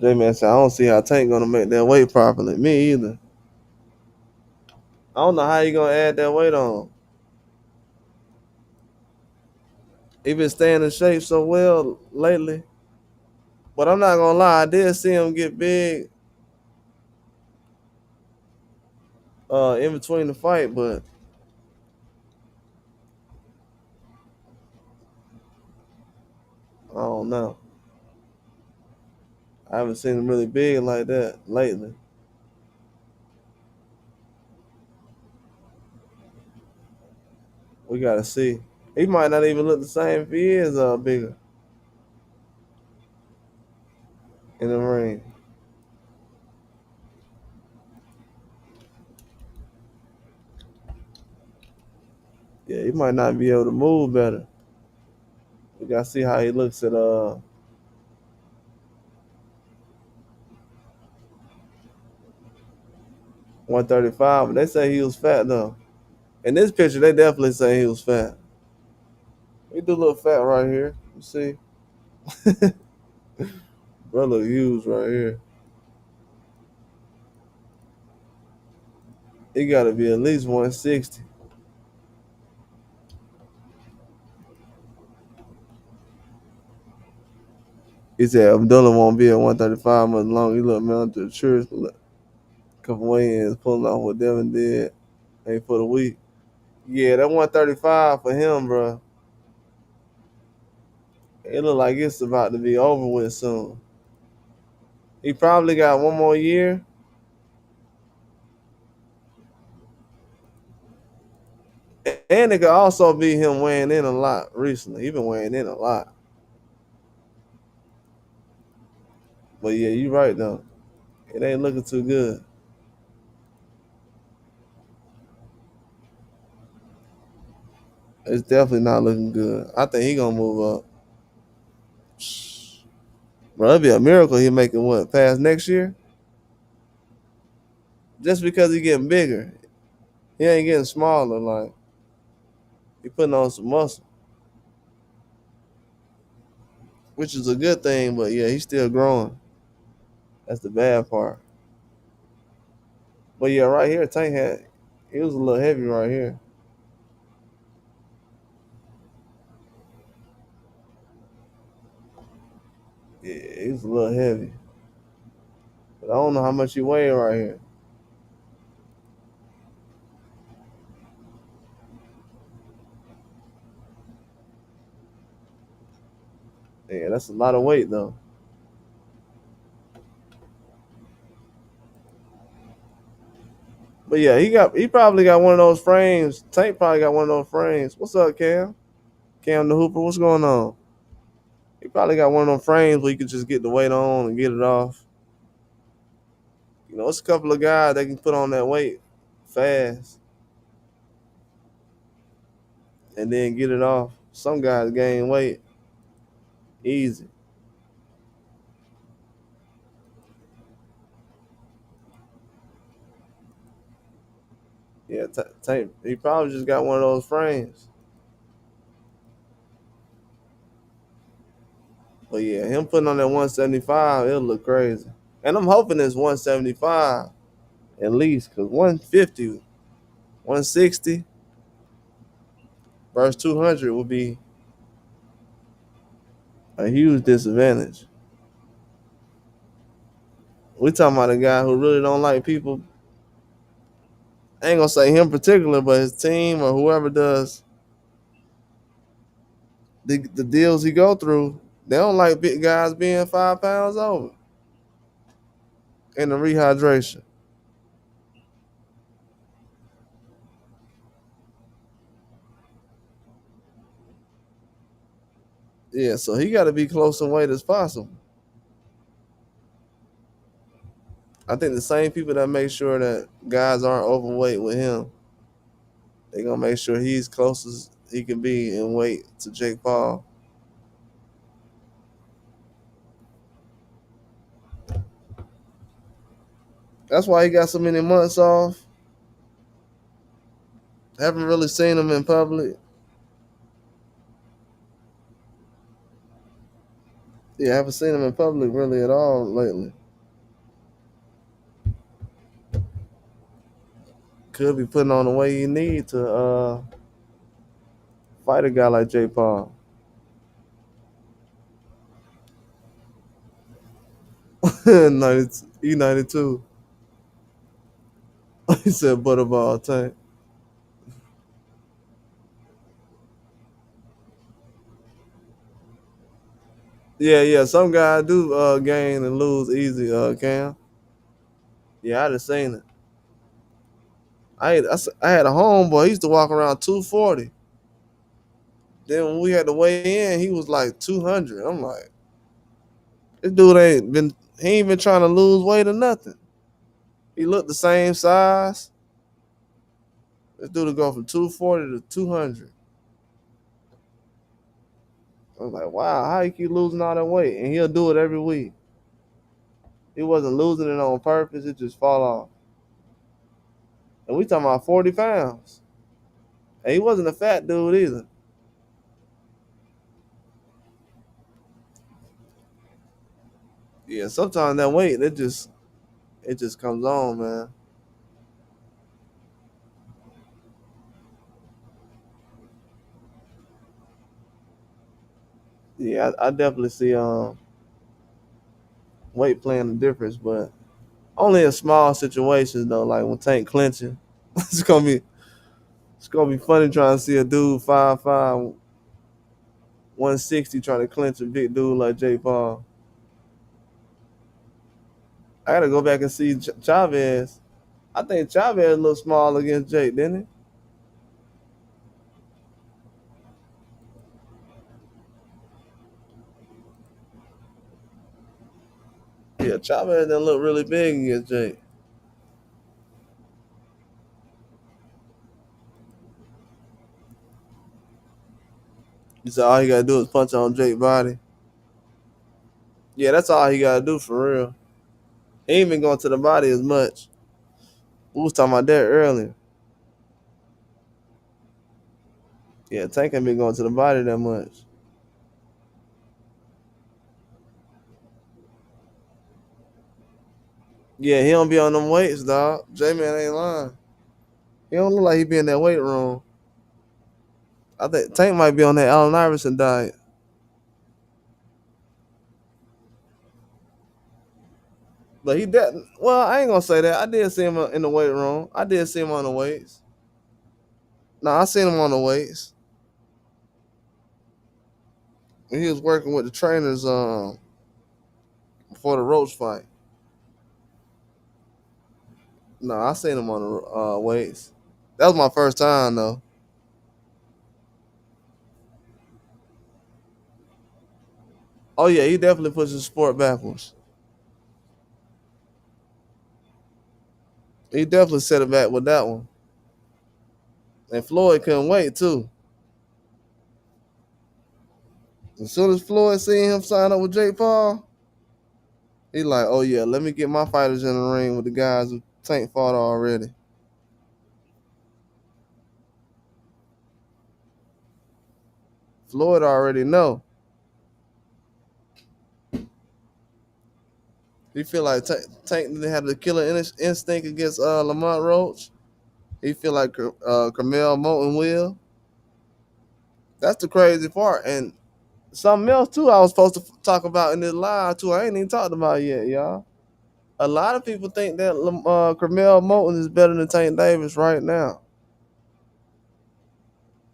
J-Man said, I don't see how Tank gonna make that weight properly. Me either. I don't know how you gonna add that weight on. He been staying in shape so well lately. But I'm not gonna lie, I did see him get big in between the fight, but I don't know. I haven't seen him really big like that lately. We gotta see. He might not even look the same if he is bigger in the ring. Yeah, he might not be able to move better. We gotta see how he looks at 135. But they say he was fat though. In this picture, they definitely say he was fat. He do look fat right here. You see, bro, look huge right here. He got to be at least 160. He said Abdullah won't be at 135 much longer. He looked man to the church. Couple weigh-ins, pulling off what Devin did. Ain't for the week. Yeah, that 135 for him, bro. It look like it's about to be over with soon. He probably got one more year. And it could also be him weighing in a lot recently. He been weighing in a lot. But yeah, you right though. It ain't looking too good. It's definitely not looking good. I think he gonna move up. Bro, it'd be a miracle he making what past next year. Just because he getting bigger, he ain't getting smaller. Like he putting on some muscle, which is a good thing. But yeah, he's still growing. That's the bad part. But yeah, right here, Tank had he was a little heavy right here. Yeah, he was a little heavy. But I don't know how much he weighed right here. Yeah, that's a lot of weight though. But yeah, he probably got one of those frames. Tank probably got one of those frames. What's up, Cam? Cam the Hooper, what's going on? He probably got one of them frames where you can just get the weight on and get it off. You know, it's a couple of guys that can put on that weight fast and then get it off. Some guys gain weight easy. Yeah, Tank, he probably just got one of those frames. But yeah, him putting on that 175, it'll look crazy. And I'm hoping it's 175 at least, because 150, 160 versus 200 would be a huge disadvantage. We talking about a guy who really don't like people. I ain't gonna say him particular, but his team or whoever does the deals he go through, they don't like big guys being 5 pounds over in the rehydration. Yeah, so he got to be close in weight as possible. I think the same people that make sure that guys aren't overweight with him, they gonna make sure he's close as he can be in weight to Jake Paul. That's why he got so many months off. Haven't really seen him in public. Yeah, I haven't seen him in public really at all lately. Could be putting on the weight he need to fight a guy like Jake Paul. E92. He said Butterball Tank. Yeah, yeah. Some guys do gain and lose easy, Cam. Yeah, I just seen it. I had a homeboy. He used to walk around 240. Then when we had to weigh in, he was like 200. I'm like, this dude he ain't been trying to lose weight or nothing. He looked the same size. This dude to go from 240 to 200. I was like, wow, how you keep losing all that weight? And he'll do it every week. He wasn't losing it on purpose. It just fall off. And we talking about 40 pounds. And he wasn't a fat dude either. Yeah, sometimes that weight, it just comes on, man. Yeah, I definitely see. weight playing the difference, but only in small situations though. Like when Tank clinching, it's gonna be it's gonna be funny trying to see a dude 5'5", 160 trying to clinch a big dude like Jake Paul. I gotta go back and see Chavez. I think Chavez a little small against Jake, didn't he? Yeah, Chavez didn't look really big against Jake. He said all he gotta do is punch on Jake's body. Yeah, that's all he gotta do for real. He ain't been going to the body as much. We was talking about that earlier. Yeah, Tank ain't been going to the body that much. Yeah, he don't be on them weights, dog. J-Man ain't lying. He don't look like he be in that weight room. I think Tank might be on that Allen Iverson diet. But he did well, I ain't gonna say that. I did see him in the weight room. I did see him on the weights. No, I seen him on the weights. When he was working with the trainers before the Roach fight. No, I seen him on the weights. That was my first time though. Oh yeah, he definitely pushes the sport backwards. He definitely set it back with that one. And Floyd couldn't wait too. As soon as Floyd seen him sign up with Jake Paul, he like, oh yeah, let me get my fighters in the ring with the guys who Tank fought already. Floyd already know. He feel like Tank didn't have the killer instinct against Lamont Roach. He feel like Curmel Moton will. That's the crazy part. And something else too I was supposed to talk about in this live too. I ain't even talked about yet, y'all. A lot of people think that Curmel Moton is better than Tank Davis right now.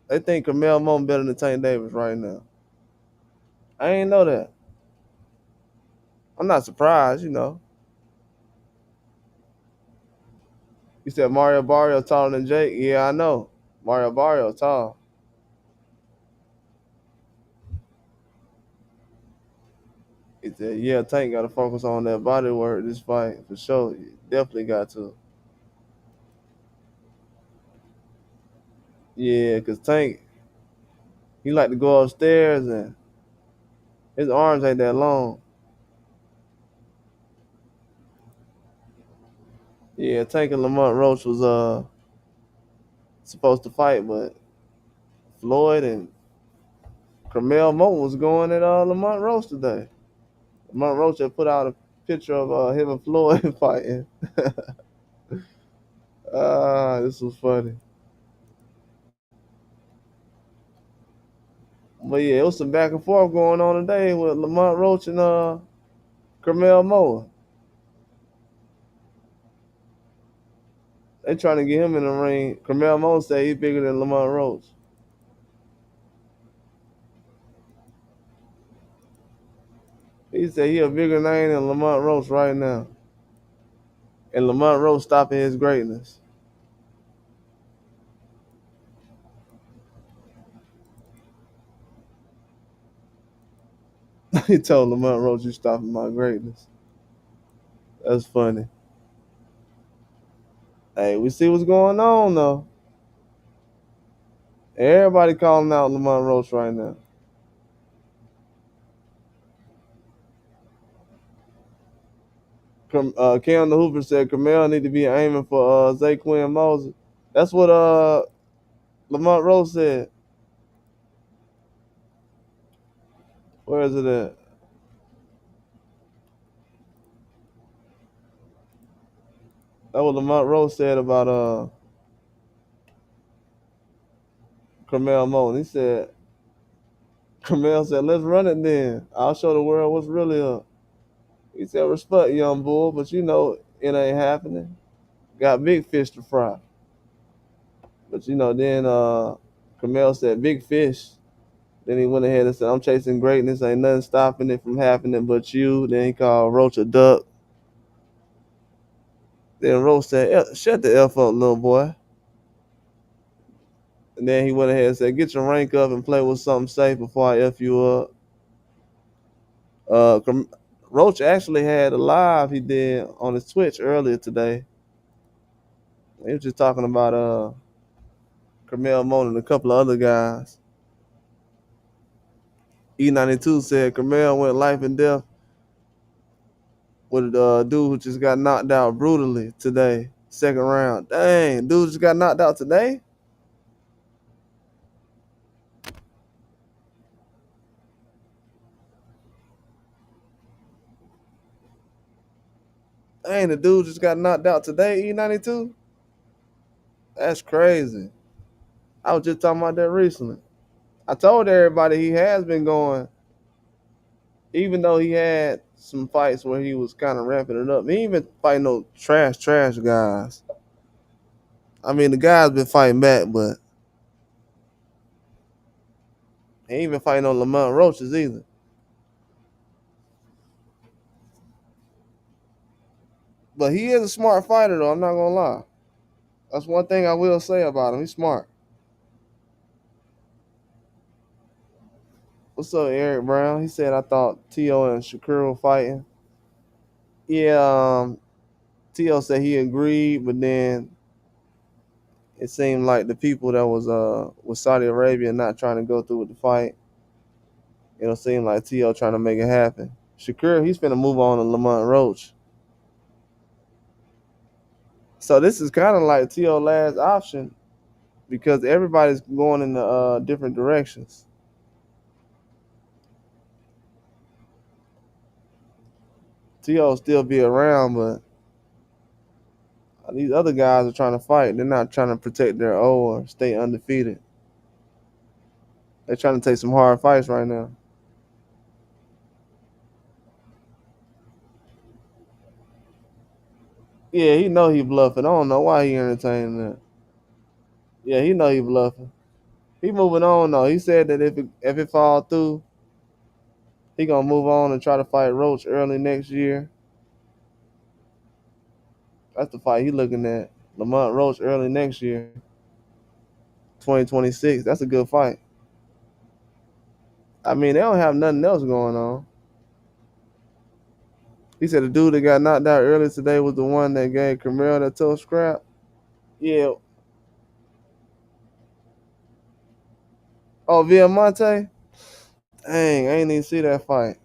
They think Curmel Moton better than Tank Davis right now. I ain't know that. I'm not surprised, you know. You said Mario Barrio taller than Jake. Yeah, I know. Mario Barrio tall. He said, yeah, Tank got to focus on that body work this fight for sure. Definitely got to. Yeah, because Tank, he like to go upstairs and his arms ain't that long. Yeah, Tank and Lamont Roach was supposed to fight, but Floyd and Curmel Moton was going at Lamont Roach today. Lamont Roach had put out a picture of him and Floyd fighting. This was funny. But yeah, it was some back and forth going on today with Lamont Roach and Curmel Moton. They trying to get him in the ring. Curmel Moton said he's bigger than Lamont Roach. He said he a bigger name than Lamont Roach right now. And Lamont Roach stopping his greatness. He told Lamont Roach, you stopping my greatness. That's funny. Hey, we see what's going on though. Everybody calling out Lamont Roach right now. Cam the Hooper said Curmel need to be aiming for Zaquin Moses. That's what Lamont Roach said. Where is it at? That's what Lamont Roach said about Curmel Moton. He said Curmel said, let's run it then. I'll show the world what's really up. He said, respect, young bull, but you know it ain't happening. Got big fish to fry. But then Curmel said, big fish. Then he went ahead and said, I'm chasing greatness. Ain't nothing stopping it from happening but you. Then he called Roach a duck. Then Roach said, shut the F up, little boy. And then he went ahead and said, get your rank up and play with something safe before I F you up. Uh, Roach actually had a live he did on his Twitch earlier today. He was just talking about Curmel, Moton, and a couple of other guys. E92 said Curmel went life and death with a dude who just got knocked out brutally today, second round. Dang, dude just got knocked out today? Dang, the dude just got knocked out today, E92? That's crazy. I was just talking about that recently. I told everybody he has been going, even though he had some fights where he was kind of ramping it up. He ain't been fighting no trash guys. I mean, the guy's been fighting back, but he ain't been fighting no Lamont Roaches either. But he is a smart fighter, though. I'm not gonna lie. That's one thing I will say about him. He's smart. What's up, Eric Brown? He said I thought T.O. and Shakur were fighting. Yeah, T.O. said he agreed, but then it seemed like the people that was with Saudi Arabia not trying to go through with the fight. It'll seem like T.O. trying to make it happen. Shakur, he's finna move on to Lamont Roach. So this is kind of like T.O. last option because everybody's going in the different directions. T.O. still be around, but these other guys are trying to fight. They're not trying to protect their O or stay undefeated. They're trying to take some hard fights right now. Yeah, he know he bluffing. I don't know why he entertaining that. Yeah, he know he bluffing. He moving on though. He said that if it fall through, he gonna move on and try to fight Roach early next year. That's the fight he looking at. Lamont Roach early next year, 2026. That's a good fight. I mean, they don't have nothing else going on. He said the dude that got knocked out earlier today was the one that gave Curmel that tough scrap. Yeah. Oh, Villamonte? Dang, I ain't even see that fight.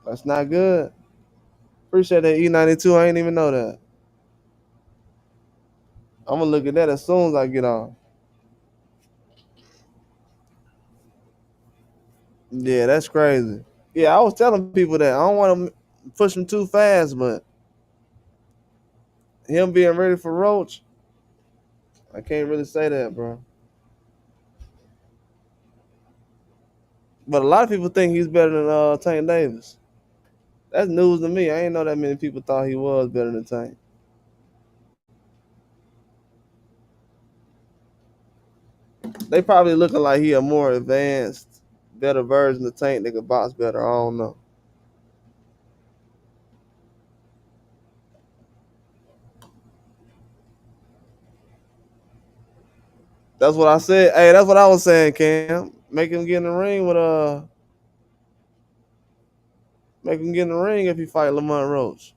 That's not good. Appreciate that E92. I ain't even know that. I'm gonna look at that as soon as I get on. Yeah, that's crazy. Yeah, I was telling people that I don't want to push him too fast, but him being ready for Roach, I can't really say that, bro. But a lot of people think he's better than Tank Davis. That's news to me. I ain't know that many people thought he was better than Tank. They probably looking like he a more advanced, better version of Tank that could box better. I don't know. That's what I said. Hey, that's what I was saying, Cam. Make him get in the ring if he fight Lamont Roach.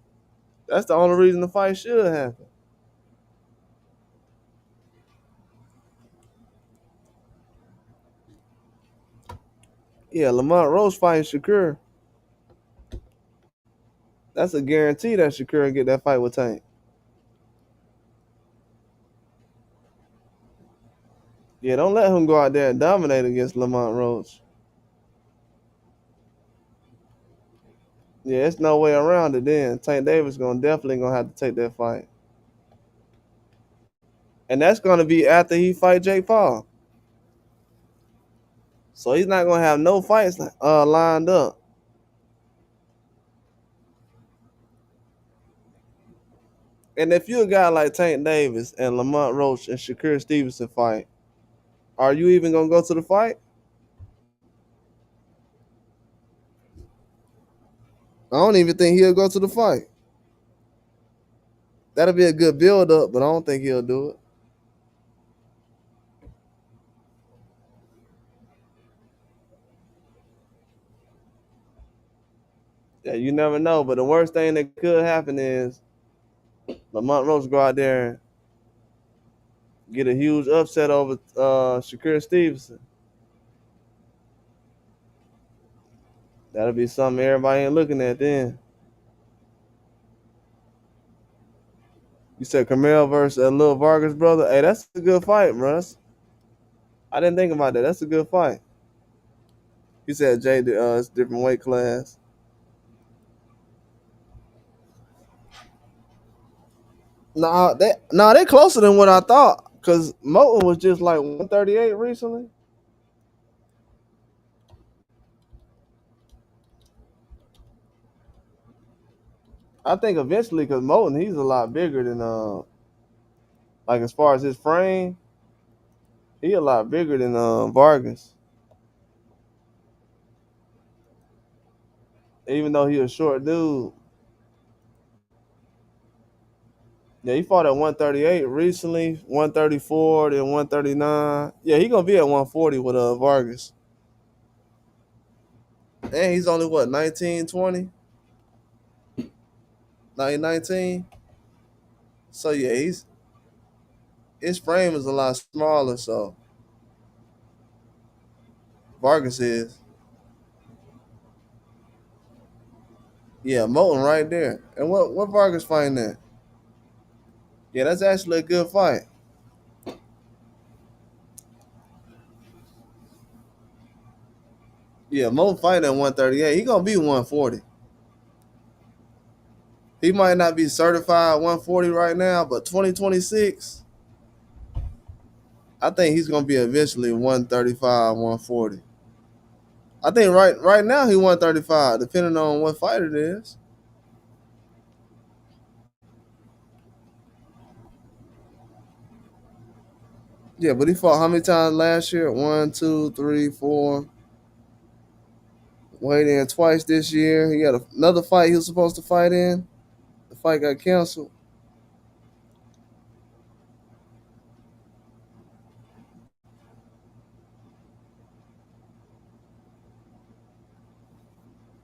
That's the only reason the fight should happen. Yeah, Lamont Roach fighting Shakur. That's a guarantee that Shakur get that fight with Tank. Yeah, don't let him go out there and dominate against Lamont Roach. Yeah, it's no way around it then. Tank Davis definitely gonna have to take that fight. And that's gonna be after he fight Jake Paul. So he's not gonna have no fights lined up. And if you're a guy like Tank Davis and Lamont Roach and Shakur Stevenson fight, are you even gonna go to the fight? I don't even think he'll go to the fight. That'll be a good build up, but I don't think he'll do it. Yeah, you never know. But the worst thing that could happen is Lamont Roach go out there and get a huge upset over Shakur Stevenson. That'll be something everybody ain't looking at then. You said Curmel versus Lil Vargas brother. Hey, that's a good fight, bro. I didn't think about that. That's a good fight. You said Jay, it's a different weight class. They closer than what I thought. Cause Moton was just like 138 recently. I think eventually, cause Moton he's a lot bigger than like as far as his frame, he a lot bigger than Vargas. Even though he a short dude. Yeah, he fought at 138 recently, 134, then 139. Yeah, he gonna be at 140 with Vargas. And he's only what, 19, 20? 19? So yeah, his frame is a lot smaller, so Vargas is. Yeah, Moton right there. And what Vargas fighting at? Yeah, that's actually a good fight. Yeah, Moton fighting at 138. He gonna be 140. He might not be certified 140 right now, but 2026, I think he's gonna be eventually 135, 140. I think right now he 135, depending on what fight it is. Yeah, but he fought how many times last year? One, two, three, four. Weighed in twice this year. He had another fight he was supposed to fight in. The fight got canceled.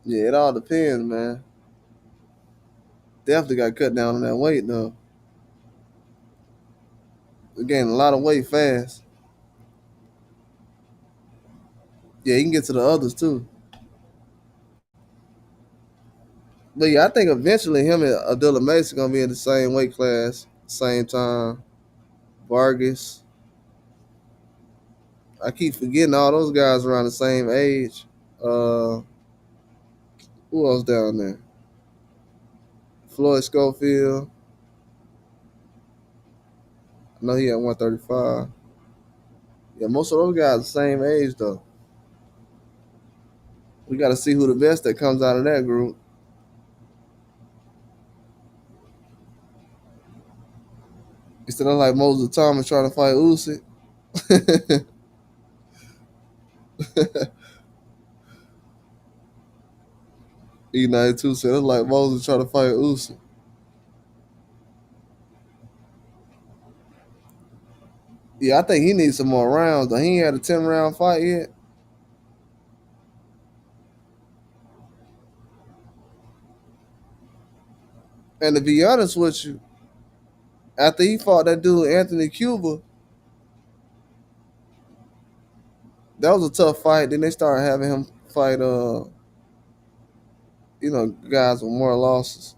Yeah, it all depends, man. Definitely got cut down on that weight though. He gained a lot of weight fast. Yeah, he can get to the others too. But yeah, I think eventually him and Abdullah Mason gonna be in the same weight class, same time. Vargas. I keep forgetting all those guys around the same age. Uh, who else down there? Floyd Schofield. I know he at 135. Yeah, most of those guys the same age though. We got to see who the best that comes out of that group. Instead of like Moses Thomas trying to fight Usyk. E92 said it's like Moses trying to fight Usyk. Yeah, I think he needs some more rounds. Though. He ain't had a 10-round fight yet. And to be honest with you, after he fought that dude Anthony Cuba, that was a tough fight. Then they started having him fight guys with more losses.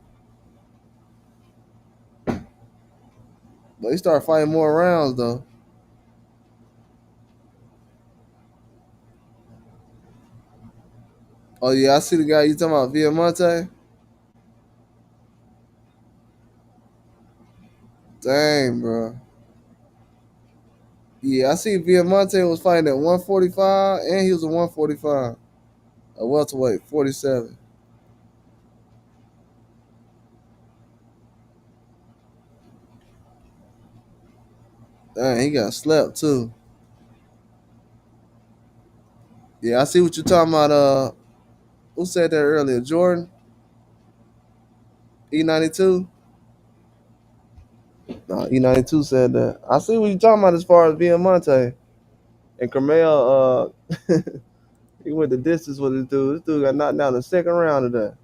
But he started fighting more rounds though. Oh yeah, I see the guy you talking about, Villamonte. Dang, bro. Yeah, I see Viamonte was fighting at 145, and he was a 145, a welterweight, 47. Dang, he got slept too. Yeah, I see what you're talking about. Who said that earlier? Jordan, E92. No, E92 said that. I see what you're talking about as far as Viamonte and Curmel. He went the distance with this dude. This dude got knocked down the second round of that.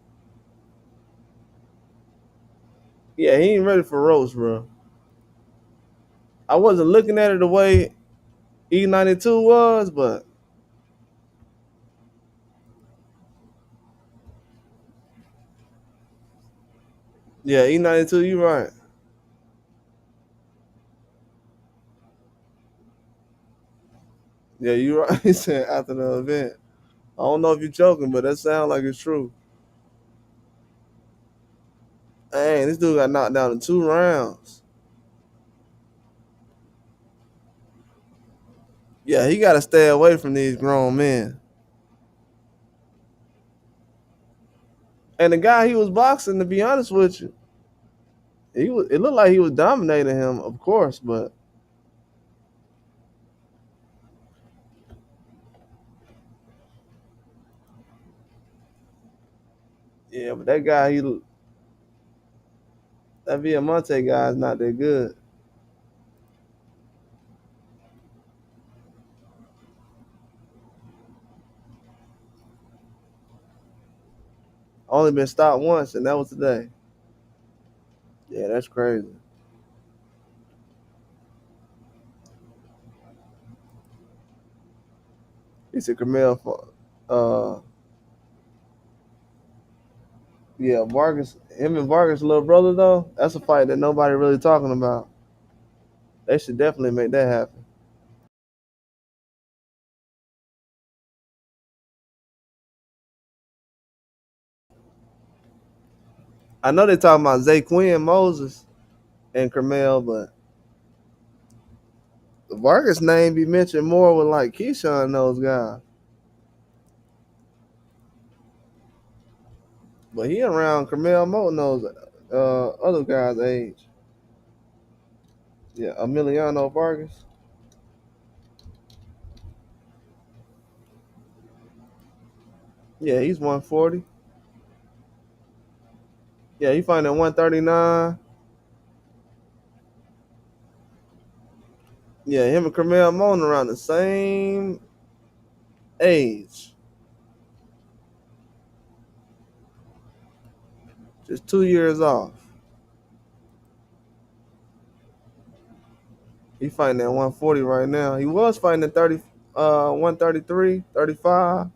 Yeah, he ain't ready for Roach, bro. I wasn't looking at it the way E92 was, but yeah, E92, you right. Yeah, you right. He said after the event. I don't know if you're joking, but that sounds like it's true. Dang, this dude got knocked down in 2 rounds. Yeah, he got to stay away from these grown men. And the guy he was boxing, to be honest with you, he was. It looked like he was dominating him, of course, but yeah, but that Viamonte guy is not that good. Only been stopped once, and that was today. Yeah, that's crazy. He said Curmel for, yeah, Vargas. Him and Vargas' little brother though. That's a fight that nobody really talking about. They should definitely make that happen. I know they talking about Zay Quinn, Moses, and Curmel, but the Vargas name be mentioned more with like Keyshawn and those guys. But he around Curmel Moton those other guys' age. Yeah, Emiliano Vargas. Yeah, he's 140. Yeah, he fighting at 139. Yeah, him and Curmel Moton around the same age. Just 2 years off. He fighting at 140 right now. He was fighting at 133, 35.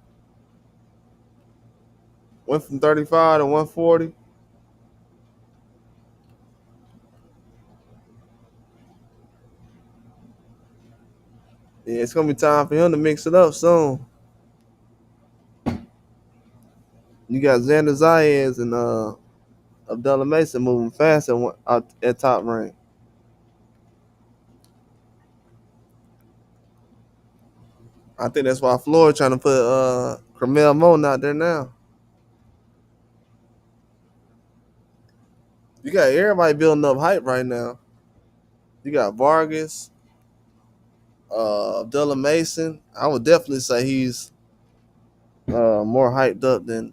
Went from 35 to 140. Yeah, it's gonna be time for him to mix it up soon. You got Xander Zayas and Abdullah Mason moving fast at top rank. I think that's why Floyd trying to put Curmel Moton out there now. You got everybody building up hype right now. You got Vargas, Abdullah Mason. I would definitely say he's more hyped up than,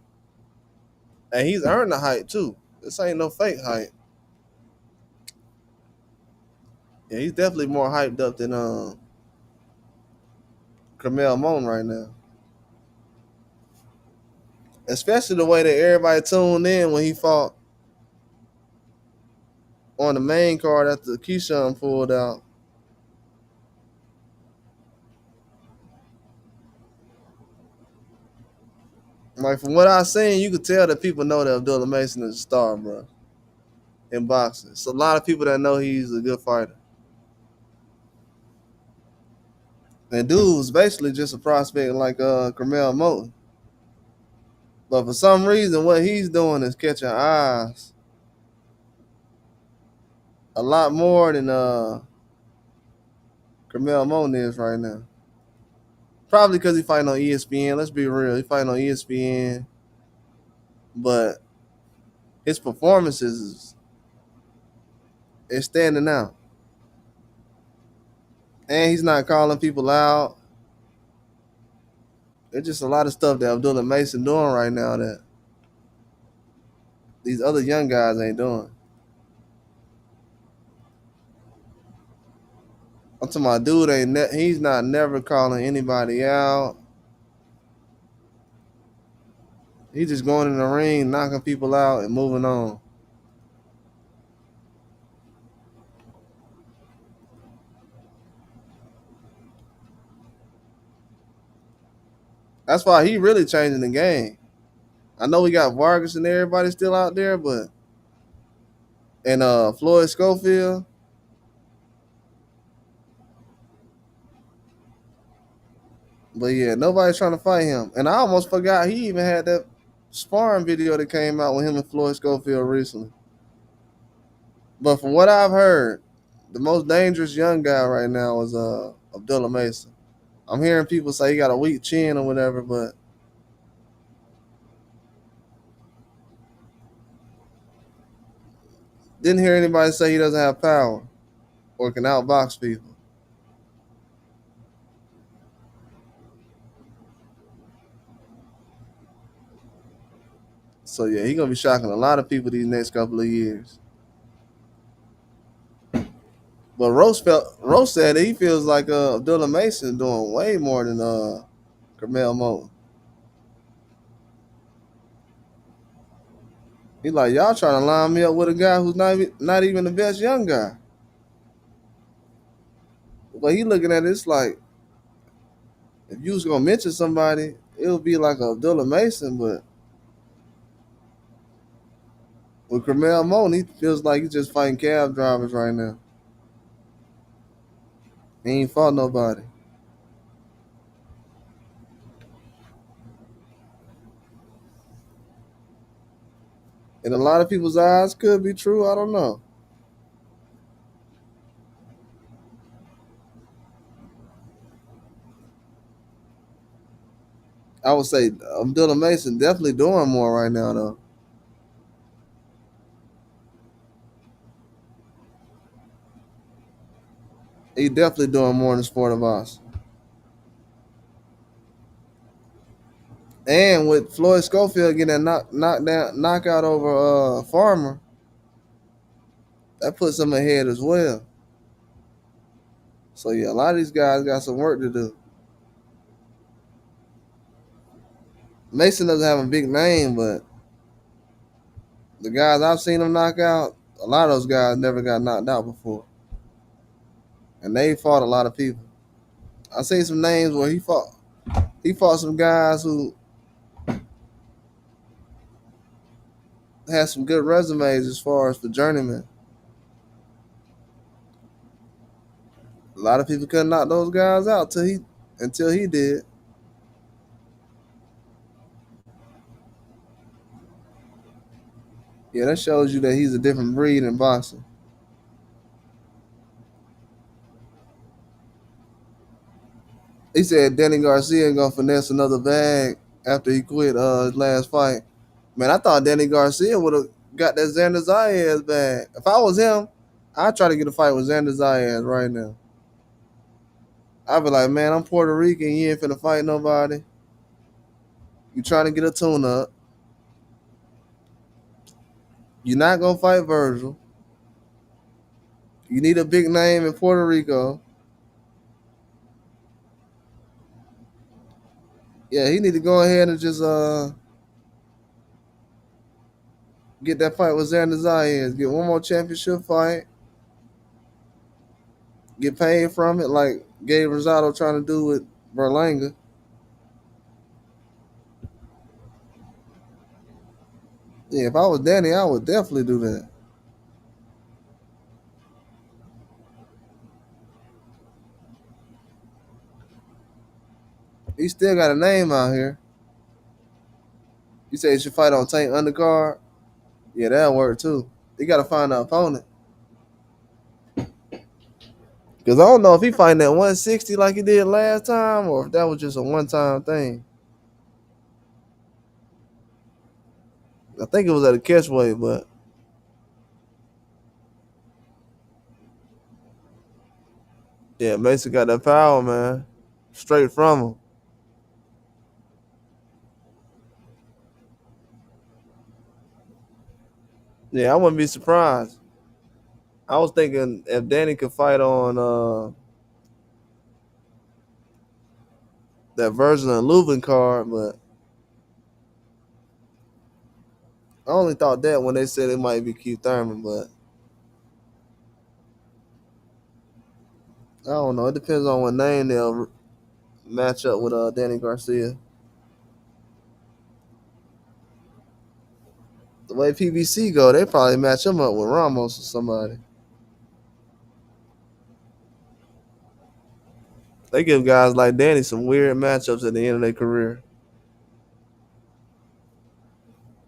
and he's earned the hype too. This ain't no fake hype. Yeah, he's definitely more hyped up than Curmel Moton right now. Especially the way that everybody tuned in when he fought on the main card after Keyshawn pulled out. Like from what I seen, you could tell that people know that Abdullah Mason is a star, bro, in boxing. It's a lot of people that know he's a good fighter. And dude was basically just a prospect like Curmel Moton. But for some reason, what he's doing is catching eyes a lot more than Curmel Moton is right now. Probably because he fighting on ESPN. Let's be real. He fighting on ESPN, but his performances is standing out. And he's not calling people out. There's just a lot of stuff that Abdullah Mason doing right now that these other young guys ain't doing. I'm talking about dude he's not never calling anybody out. He's just going in the ring, knocking people out and moving on. That's why he really changing the game. I know we got Vargas and everybody still out there, but and Floyd Schofield. But yeah, nobody's trying to fight him. And I almost forgot he even had that sparring video that came out with him and Floyd Schofield recently. But from what I've heard, the most dangerous young guy right now is Abdullah Mason. I'm hearing people say he got a weak chin or whatever, but didn't hear anybody say he doesn't have power or can outbox people. So yeah, he's gonna be shocking a lot of people these next couple of years. But Roach said that he feels like Abdullah Mason doing way more than Curmel Moton. He like, y'all trying to line me up with a guy who's not even the best young guy. But he looking at it, it's like if you was gonna mention somebody, it would be like Abdullah Mason, but with Curmel Moton, he feels like he's just fighting cab drivers right now. He ain't fought nobody. In a lot of people's eyes, could be true. I don't know. I would say Abdullah Mason definitely doing more right now, though. He definitely doing more in the sport of boxing. And with Floyd Schofield getting that knockout over Farmer, that puts him ahead as well. So yeah, a lot of these guys got some work to do. Mason doesn't have a big name, but the guys I've seen him knock out, a lot of those guys never got knocked out before. And they fought a lot of people. I seen some names where he fought some guys who had some good resumes as far as the journeyman. A lot of people couldn't knock those guys out until he did. Yeah, that shows you that he's a different breed in boxing. He said Danny Garcia ain't gonna finesse another bag after he quit his last fight. Man, I thought Danny Garcia would have got that Xander Zayas bag. If I was him, I'd try to get a fight with Xander Zayas right now. I'd be like, man, I'm Puerto Rican. You ain't finna fight nobody. You trying to get a tune up. You're not gonna fight Virgil. You need a big name in Puerto Rico. Yeah, he need to go ahead and just get that fight with Xander Zayas. Get one more championship fight. Get paid from it like Gabe Rosado trying to do with Berlanga. Yeah, if I was Danny, I would definitely do that. He still got a name out here. You say he should fight on Tank undercard? Yeah, that'll work too. He got to find an opponent. Cause I don't know if he fighting at 160 like he did last time, or if that was just a one-time thing. I think it was at a catchweight, but yeah, Mason got that power, man, straight from him. Yeah, I wouldn't be surprised. I was thinking if Danny could fight on that version of Leuven card, but I only thought that when they said it might be Keith Thurman, but I don't know. It depends on what name they'll match up with Danny Garcia. The way PBC go, they probably match him up with Ramos or somebody. They give guys like Danny some weird matchups at the end of their career,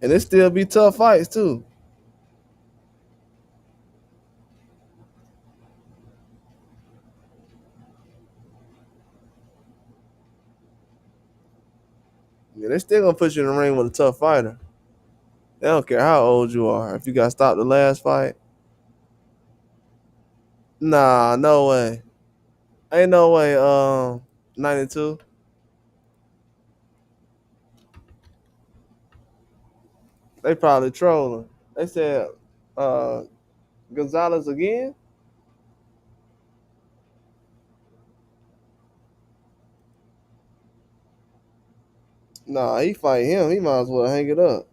and it still be tough fights too. Yeah, they still gonna put you in the ring with a tough fighter. They don't care how old you are. If you got stopped the last fight, nah, no way. Ain't no way. 92. They probably trolling. They said uh Gonzalez again. Nah, he fight him. He might as well hang it up.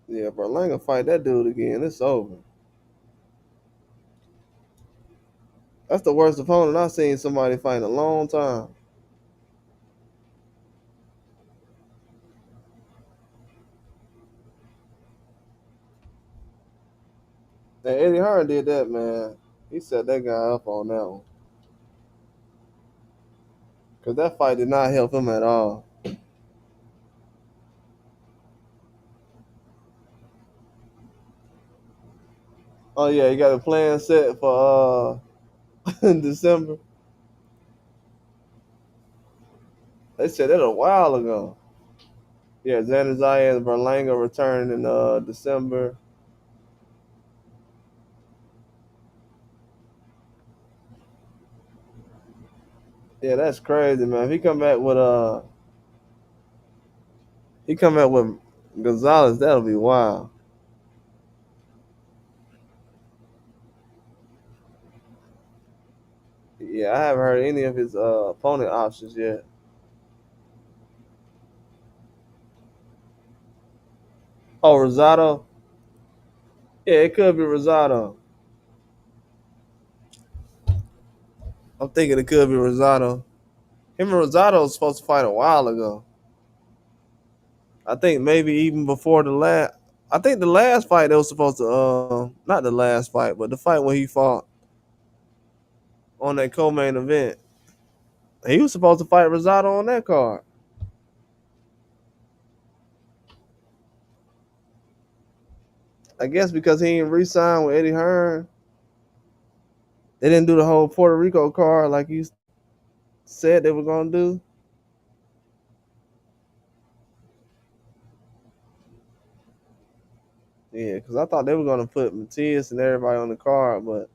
Yeah, Berlanga fight that dude again. It's over. That's the worst opponent I've seen somebody fight in a long time. And Eddie Hearn did that, man. He set that guy up on that one. Because that fight did not help him at all. Oh, yeah, he got a plan set for in December. They said that a while ago. Yeah, Xander Zayas and Berlanga returned in December. Yeah, that's crazy, man. If he come back with Gonzalez, that'll be wild. Yeah, I haven't heard any of his opponent options yet. Oh, Rosado. Yeah, it could be Rosado. I'm thinking it could be Rosado. Him and Rosado was supposed to fight a while ago. I think maybe even before the last. I think the last fight they was supposed to, not the last fight, but the fight when he fought on that co-main event. He was supposed to fight Rosado on that card. I guess because he didn't re-sign with Eddie Hearn, they didn't do the whole Puerto Rico card like you said they were gonna do. Yeah, because I thought they were gonna put Matias and everybody on the card, but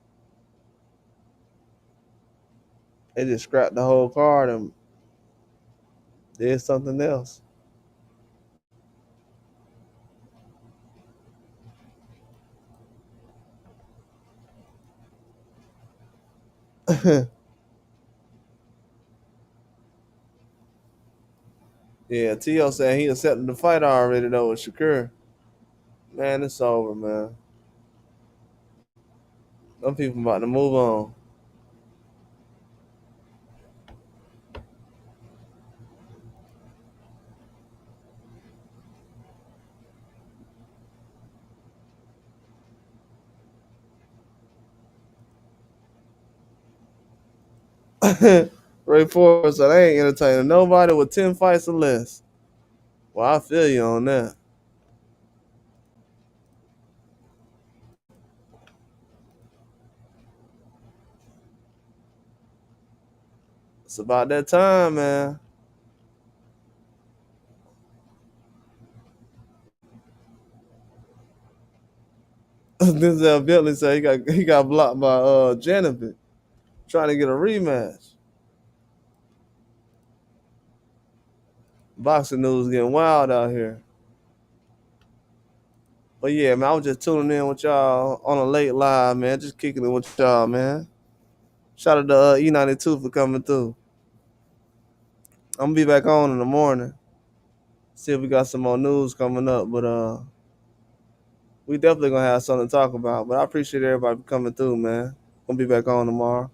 they just scrapped the whole card and did something else. Yeah, T.O. said he accepted the fight already though with Shakur. Man, it's over, man. Some people about to move on. Ray Ford said I ain't entertaining nobody with 10 fights or less. Well, I feel you on that. It's about that time, man. Denzel Bentley said he got blocked by Janovic trying to get a rematch. Boxing news getting wild out here. But yeah, man, I was just tuning in with y'all on a late live, man. Just kicking it with y'all, man. Shout out to E92 for coming through. I'm gonna be back on in the morning. See if we got some more news coming up. But we definitely gonna have something to talk about. But I appreciate everybody coming through, man. Gonna be back on tomorrow.